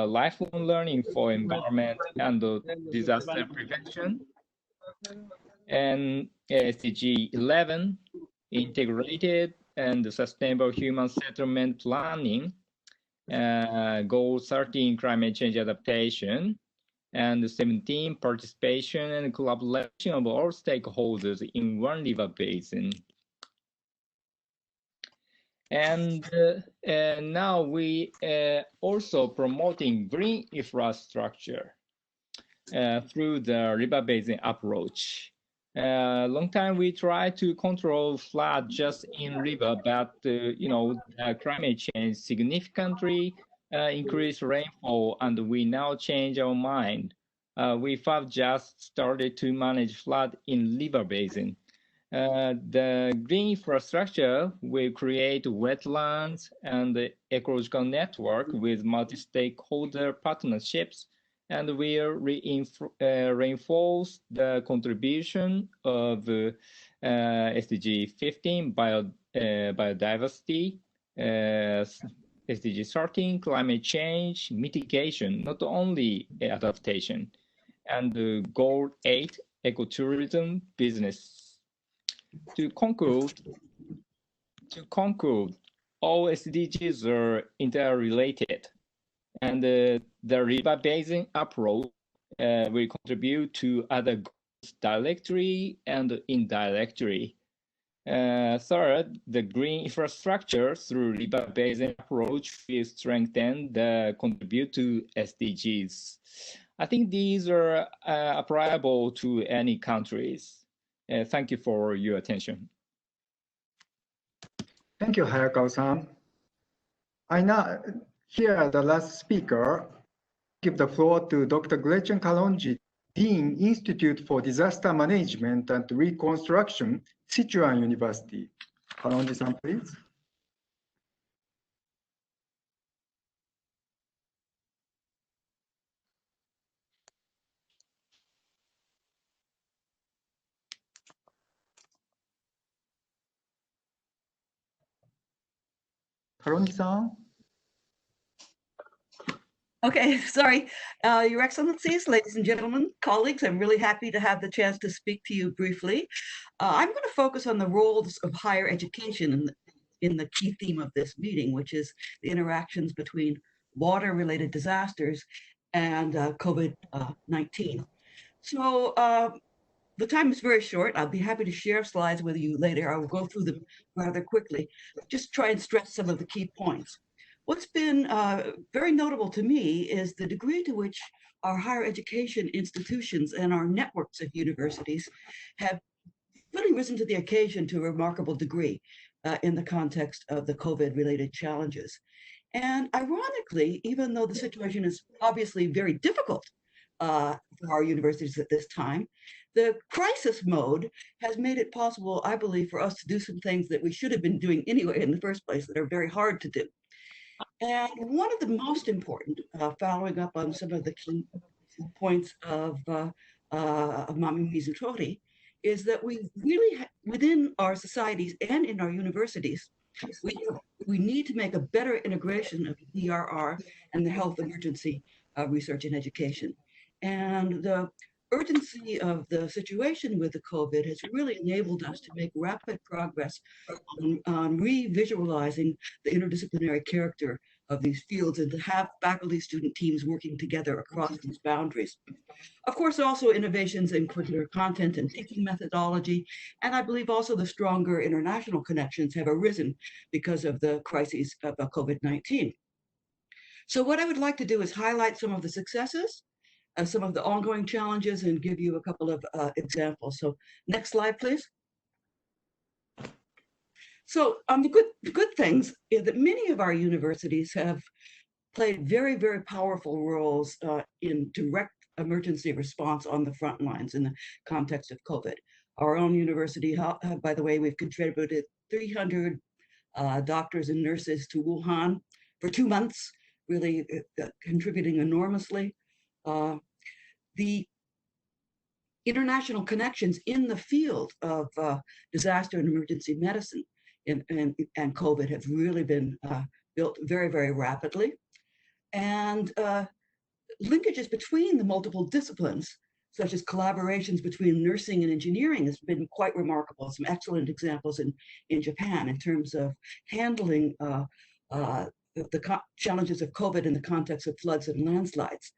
lifelong learning for environment and disaster prevention, and SDG 11, integrated and sustainable human settlement planning, goal 13, climate change adaptation, and 17, participation and collaboration of all stakeholders in one river basin. And now we also promoting green infrastructure through the river basin approach. Long time we try to control flood just in river, but climate change significantly increased rainfall, and we now change our mind. We have just started to manage flood in river basin. The green infrastructure will create wetlands and ecological network with multi-stakeholder partnerships and will reinforce the contribution of SDG 15 biodiversity, SDG 13 climate change mitigation, not only adaptation, and Goal 8 ecotourism business. To conclude, all SDGs are interrelated, and the river basin approach will contribute to other goals directly and indirectly. Third, the green infrastructure through river basin approach will strengthen the contribute to SDGs. I think these are applicable to any countries. Thank you for your attention. Thank you, Hayakawa-san. I now hear the last speaker. Give the floor to Dr. Gretchen Kalonji, Dean, Institute for Disaster Management and Reconstruction, Sichuan University. Kalonji-san, please. Kalonji-san. Okay, sorry. Your Excellencies, ladies and gentlemen, colleagues, I'm really happy to have the chance to speak to you briefly. I'm going to focus on the roles of higher education in the key theme of this meeting, which is the interactions between water-related disasters and COVID-19. So the time is very short. I'll be happy to share slides with you later. I will go through them rather quickly. Just try and stress some of the key points. What's been very notable to me is the degree to which our higher education institutions and our networks of universities have really risen to the occasion to a remarkable degree in the context of the COVID-related challenges. And ironically, even though the situation is obviously very difficult for our universities at this time, the crisis mode has made it possible, I believe, for us to do some things that we should have been doing anyway in the first place that are very hard to do. And one of the most important, following up on some of the key points of Mami Mizutori, is that we really, within our societies and in our universities, we need to make a better integration of DRR and the health emergency research and education. And the urgency of the situation with the COVID has really enabled us to make rapid progress on revisualizing the interdisciplinary character of these fields and to have faculty student teams working together across these boundaries. Of course, also innovations in curricular content and teaching methodology, and I believe also the stronger international connections have arisen because of the crises of COVID-19. So what I would like to do is highlight some of the successes, some of the ongoing challenges, and give you a couple of examples. So next slide, please. So the good things is that many of our universities have played very, very powerful roles in direct emergency response on the front lines in the context of COVID. Our own university, by the way, we've contributed 300 doctors and nurses to Wuhan for 2 months, really contributing enormously. The international connections in the field of disaster and emergency medicine and COVID have really been built very, very rapidly. And linkages between the multiple disciplines, such as collaborations between nursing and engineering, has been quite remarkable. Some excellent examples in Japan in terms of handling the challenges of COVID in the context of floods and landslides.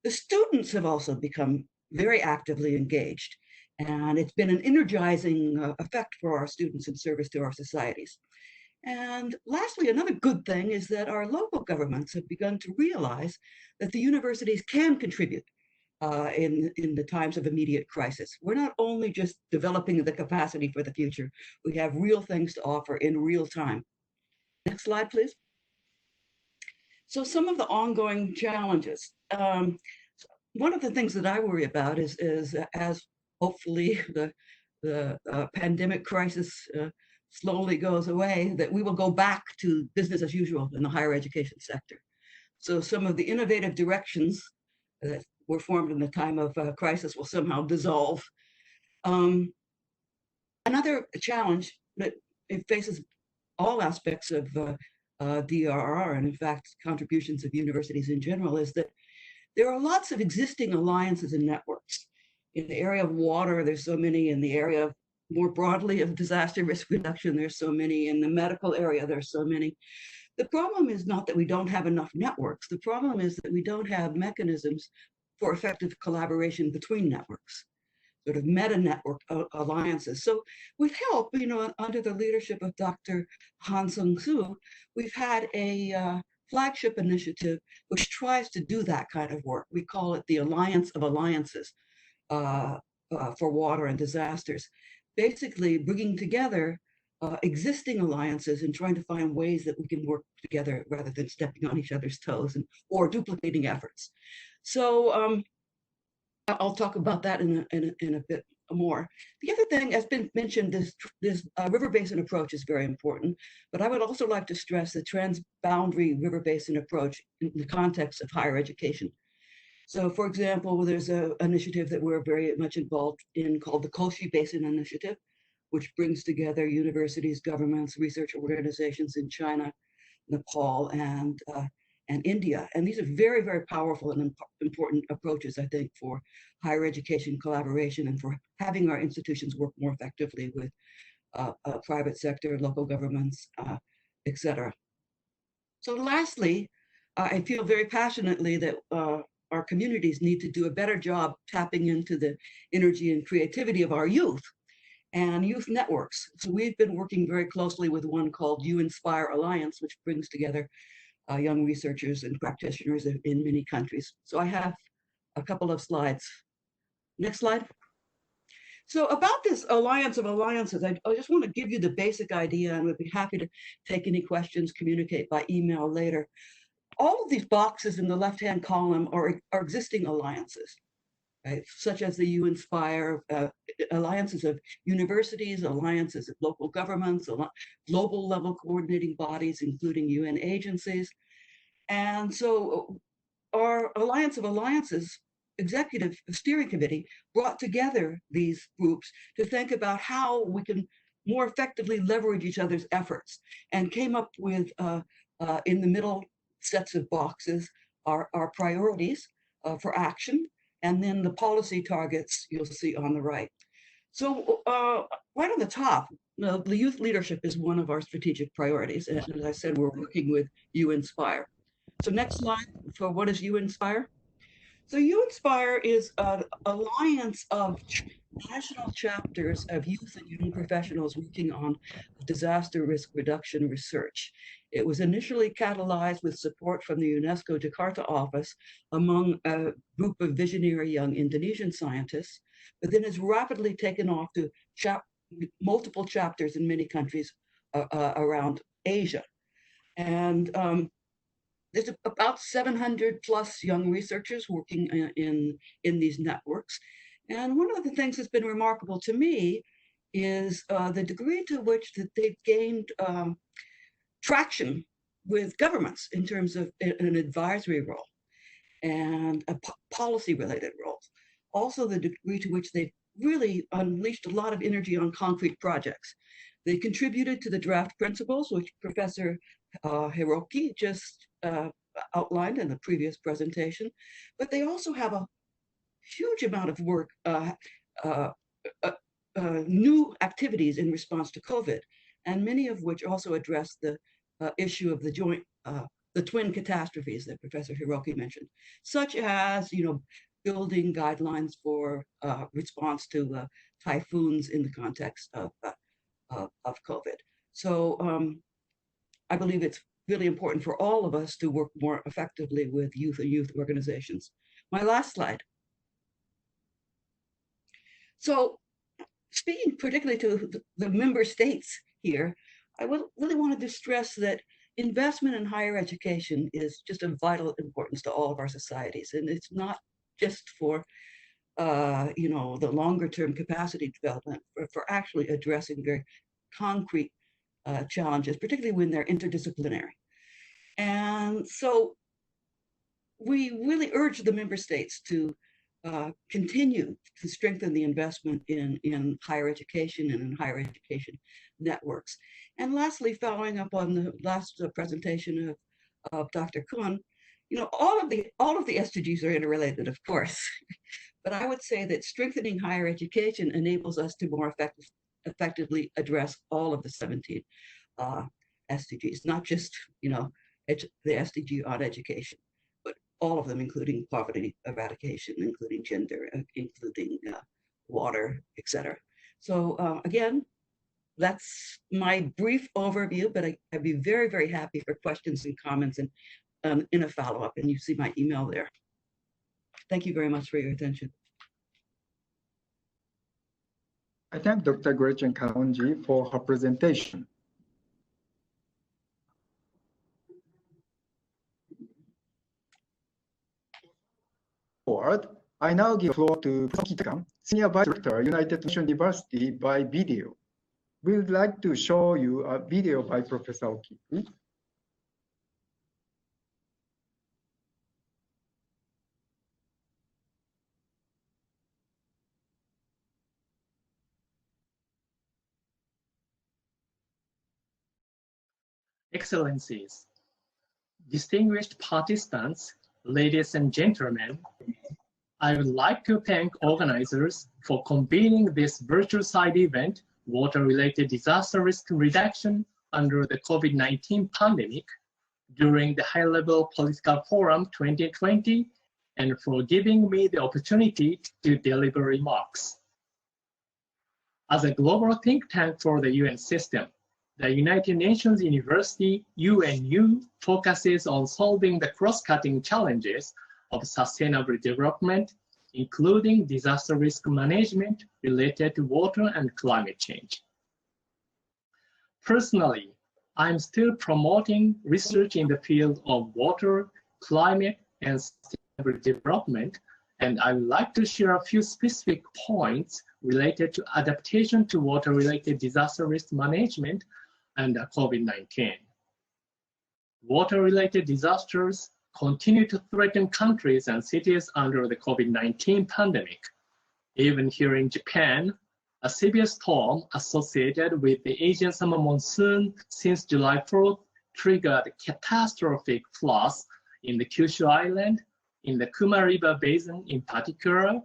The students have also become very actively engaged, and it's been an energizing effect for our students in service to our societies. And lastly, another good thing is that our local governments have begun to realize that the universities can contribute in the times of immediate crisis. We're not only just developing the capacity for the future, we have real things to offer in real time. Next slide, please. So some of the ongoing challenges. One of the things that I worry about is as hopefully the pandemic crisis slowly goes away, that we will go back to business as usual in the higher education sector. So some of the innovative directions that were formed in the time of crisis will somehow dissolve. Another challenge that it faces all aspects of DRR, and in fact, contributions of universities in general, is that there are lots of existing alliances and networks. In the area of water, there's so many. In the area of, more broadly, of disaster risk reduction, there's so many. In the medical area, there's so many. The problem is not that we don't have enough networks. The problem is that we don't have mechanisms for effective collaboration between networks, sort of meta-network alliances. So with help, under the leadership of Dr. Seung-soo, we've had a flagship initiative which tries to do that kind of work. We call it the Alliance of Alliances for Water and Disasters, basically bringing together existing alliances and trying to find ways that we can work together rather than stepping on each other's toes or duplicating efforts. So I'll talk about that in a bit more. The other thing, has been mentioned, this river basin approach is very important, but I would also like to stress the transboundary river basin approach in the context of higher education. So, for example, there's an initiative that we're very much involved in called the Koshi Basin Initiative, which brings together universities, governments, research organizations in China, Nepal, and India. And these are very, very powerful and important approaches, I think, for higher education collaboration and for having our institutions work more effectively with private sector, local governments, et cetera. So lastly, I feel very passionately that our communities need to do a better job tapping into the energy and creativity of our youth and youth networks. So we've been working very closely with one called You Inspire Alliance, which brings together young researchers and practitioners in many countries. So I have a couple of slides. Next slide. So about this Alliance of Alliances, I just want to give you the basic idea, and would be happy to take any questions, communicate by email later. All of these boxes in the left-hand column are existing alliances, right? Such as the You Inspire, alliances of universities, alliances of local governments, global level coordinating bodies, including UN agencies. And so our Alliance of Alliances Executive Steering Committee brought together these groups to think about how we can more effectively leverage each other's efforts, and came up with, in the middle sets of boxes, our priorities for action, and then the policy targets you'll see on the right. So right on the top, the youth leadership is one of our strategic priorities. And as I said, we're working with You Inspire. So next slide for what is You Inspire? So You Inspire is an alliance of national chapters of youth and young professionals working on disaster risk reduction research. It was initially catalyzed with support from the UNESCO Jakarta office among a group of visionary young Indonesian scientists, but then has rapidly taken off to multiple chapters in many countries around Asia. And there's about 700 plus young researchers working in these networks. And one of the things that's been remarkable to me is the degree to which that they've gained traction with governments in terms of an advisory role and a policy-related roles. Also, the degree to which they've really unleashed a lot of energy on concrete projects. They contributed to the draft principles, which Professor Hiroki just outlined in the previous presentation, but they also have a huge amount of work, new activities in response to COVID, and many of which also address the issue of the twin catastrophes that Professor Hiroki mentioned, such as, building guidelines for response to typhoons in the context of COVID. So I believe it's really important for all of us to work more effectively with youth and youth organizations. My last slide. So speaking particularly to the member states here, I really wanted to stress that investment in higher education is just of vital importance to all of our societies. And it's not just for, the longer term capacity development, but for actually addressing very concrete challenges, particularly when they're interdisciplinary. And so we really urge the member states to continue to strengthen the investment in higher education and in higher education networks. And lastly, following up on the last presentation of Dr. Kuhn, you know, all of the SDGs are interrelated, of course, but I would say that strengthening higher education enables us to more effectively address all of the 17 SDGs, not just, you know, the SDG on education, but all of them, including poverty eradication, including gender, including water, etc. So again, that's my brief overview, but I'd be very, very happy for questions and comments and in a follow-up, and you see my email there. Thank you very much for your attention. I thank Dr. Gretchen Kalonji for her presentation. Forward, I now give the floor to Professor Taikan, Senior Vice Director, United Nations University, by video. We would like to show you a video by Professor Oki. Excellencies, distinguished participants, ladies and gentlemen, I would like to thank organizers for convening this virtual side event, Water-Related Disaster Risk Reduction under the COVID-19 pandemic, during the High-Level Political Forum 2020, and for giving me the opportunity to deliver remarks. As a global think tank for the UN system, the United Nations University, UNU, focuses on solving the cross-cutting challenges of sustainable development, including disaster risk management related to water and climate change. Personally, I'm still promoting research in the field of water, climate, and sustainable development, and I would like to share a few specific points related to adaptation to water-related disaster risk management and COVID-19. Water-related disasters continue to threaten countries and cities under the COVID-19 pandemic. Even here in Japan, a severe storm associated with the Asian summer monsoon since July 4th triggered catastrophic floods in the Kyushu Island, in the Kuma River Basin in particular,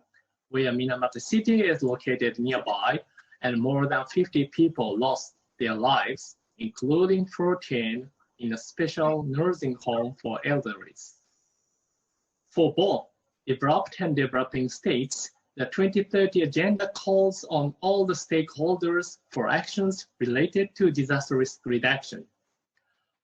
where Minamata City is located nearby, and more than 50 people lost their lives, including 14 in a special nursing home for elderly. For both developed and developing states, the 2030 Agenda calls on all the stakeholders for actions related to disaster risk reduction.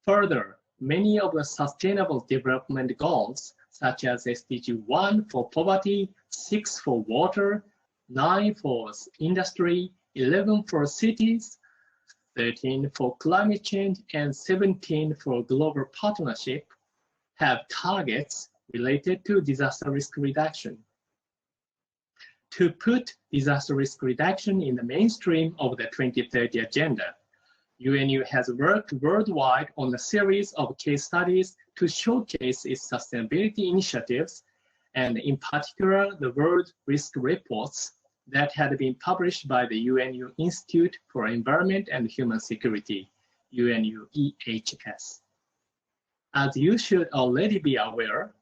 Further, many of the Sustainable Development Goals, such as SDG 1 for poverty, 6 for water, 9 for industry, 11 for cities, 13 for climate change, and 17 for global partnership, have targets related to disaster risk reduction. To put disaster risk reduction in the mainstream of the 2030 Agenda, UNU has worked worldwide on a series of case studies to showcase its sustainability initiatives, and in particular, the World Risk Reports that had been published by the UNU Institute for Environment and Human Security, UNU-EHS. As you should already be aware,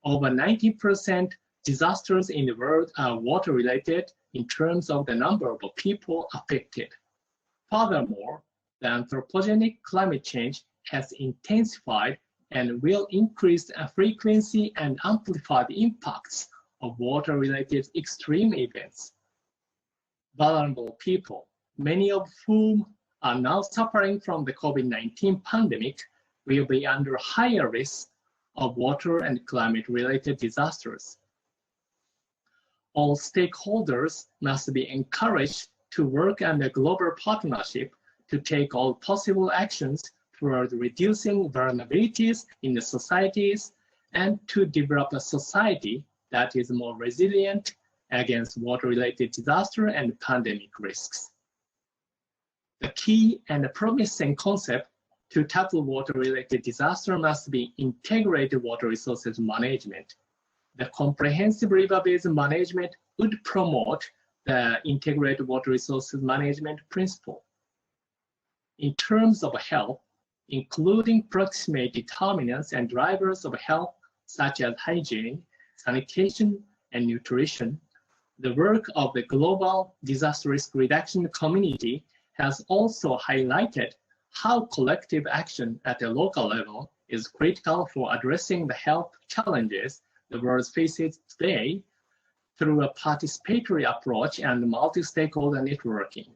over 90% disasters in the world are water-related in terms of the number of people affected. Furthermore, the anthropogenic climate change has intensified and will increase the frequency and amplify the impacts of water-related extreme events. Vulnerable people, many of whom are now suffering from the COVID-19 pandemic, will be under higher risk of water and climate-related disasters. All stakeholders must be encouraged to work under global partnership to take all possible actions toward reducing vulnerabilities in the societies and to develop a society that is more resilient against water-related disaster and pandemic risks. The key and promising concept to tackle water-related disaster must be integrated water resources management. The comprehensive river basin management would promote the integrated water resources management principle. In terms of health, including proximate determinants and drivers of health, such as hygiene, sanitation, and nutrition, the work of the global disaster risk reduction community has also highlighted how collective action at a local level is critical for addressing the health challenges the world faces today through a participatory approach and multi-stakeholder networking.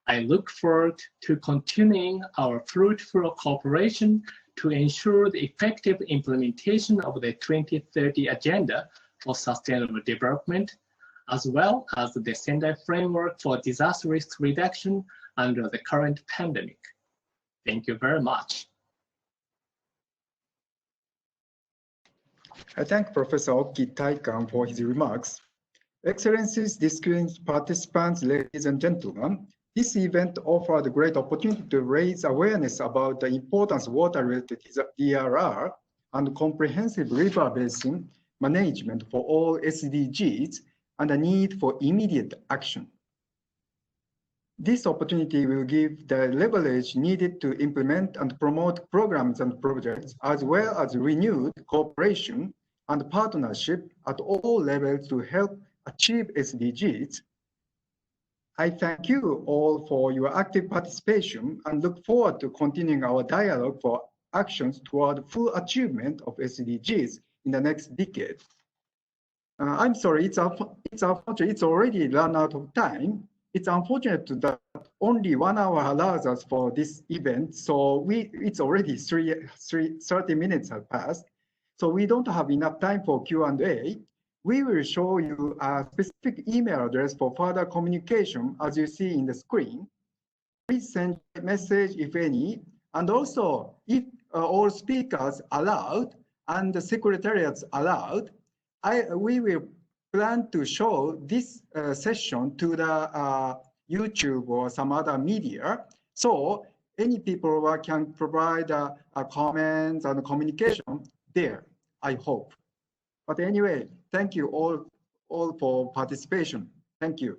I look forward to continuing our fruitful cooperation to ensure the effective implementation of the 2030 Agenda for Sustainable Development, as well as the Sendai Framework for Disaster Risk Reduction under the current pandemic. Thank you very much. I thank Professor Oki Taikan for his remarks. Excellencies, distinguished participants, ladies and gentlemen, this event offered a great opportunity to raise awareness about the importance of water-related DRR and comprehensive river basin management for all SDGs and the need for immediate action. This opportunity will give the leverage needed to implement and promote programs and projects, as well as renewed cooperation and partnership at all levels to help achieve SDGs. I thank you all for your active participation and look forward to continuing our dialogue for actions toward full achievement of SDGs in the next decade. I'm sorry, it's unfortunate, it's already run out of time. It's unfortunate that only 1 hour allows us for this event, so it's already 30 minutes have passed, so we don't have enough time for Q&A. We will show you a specific email address for further communication, as you see in the screen. Please send a message if any, and also if all speakers allowed and the secretariats allowed, we will plan to show this session to the YouTube or some other media. So any people who can provide comments and communication there, I hope. But anyway, thank you all for participation. Thank you.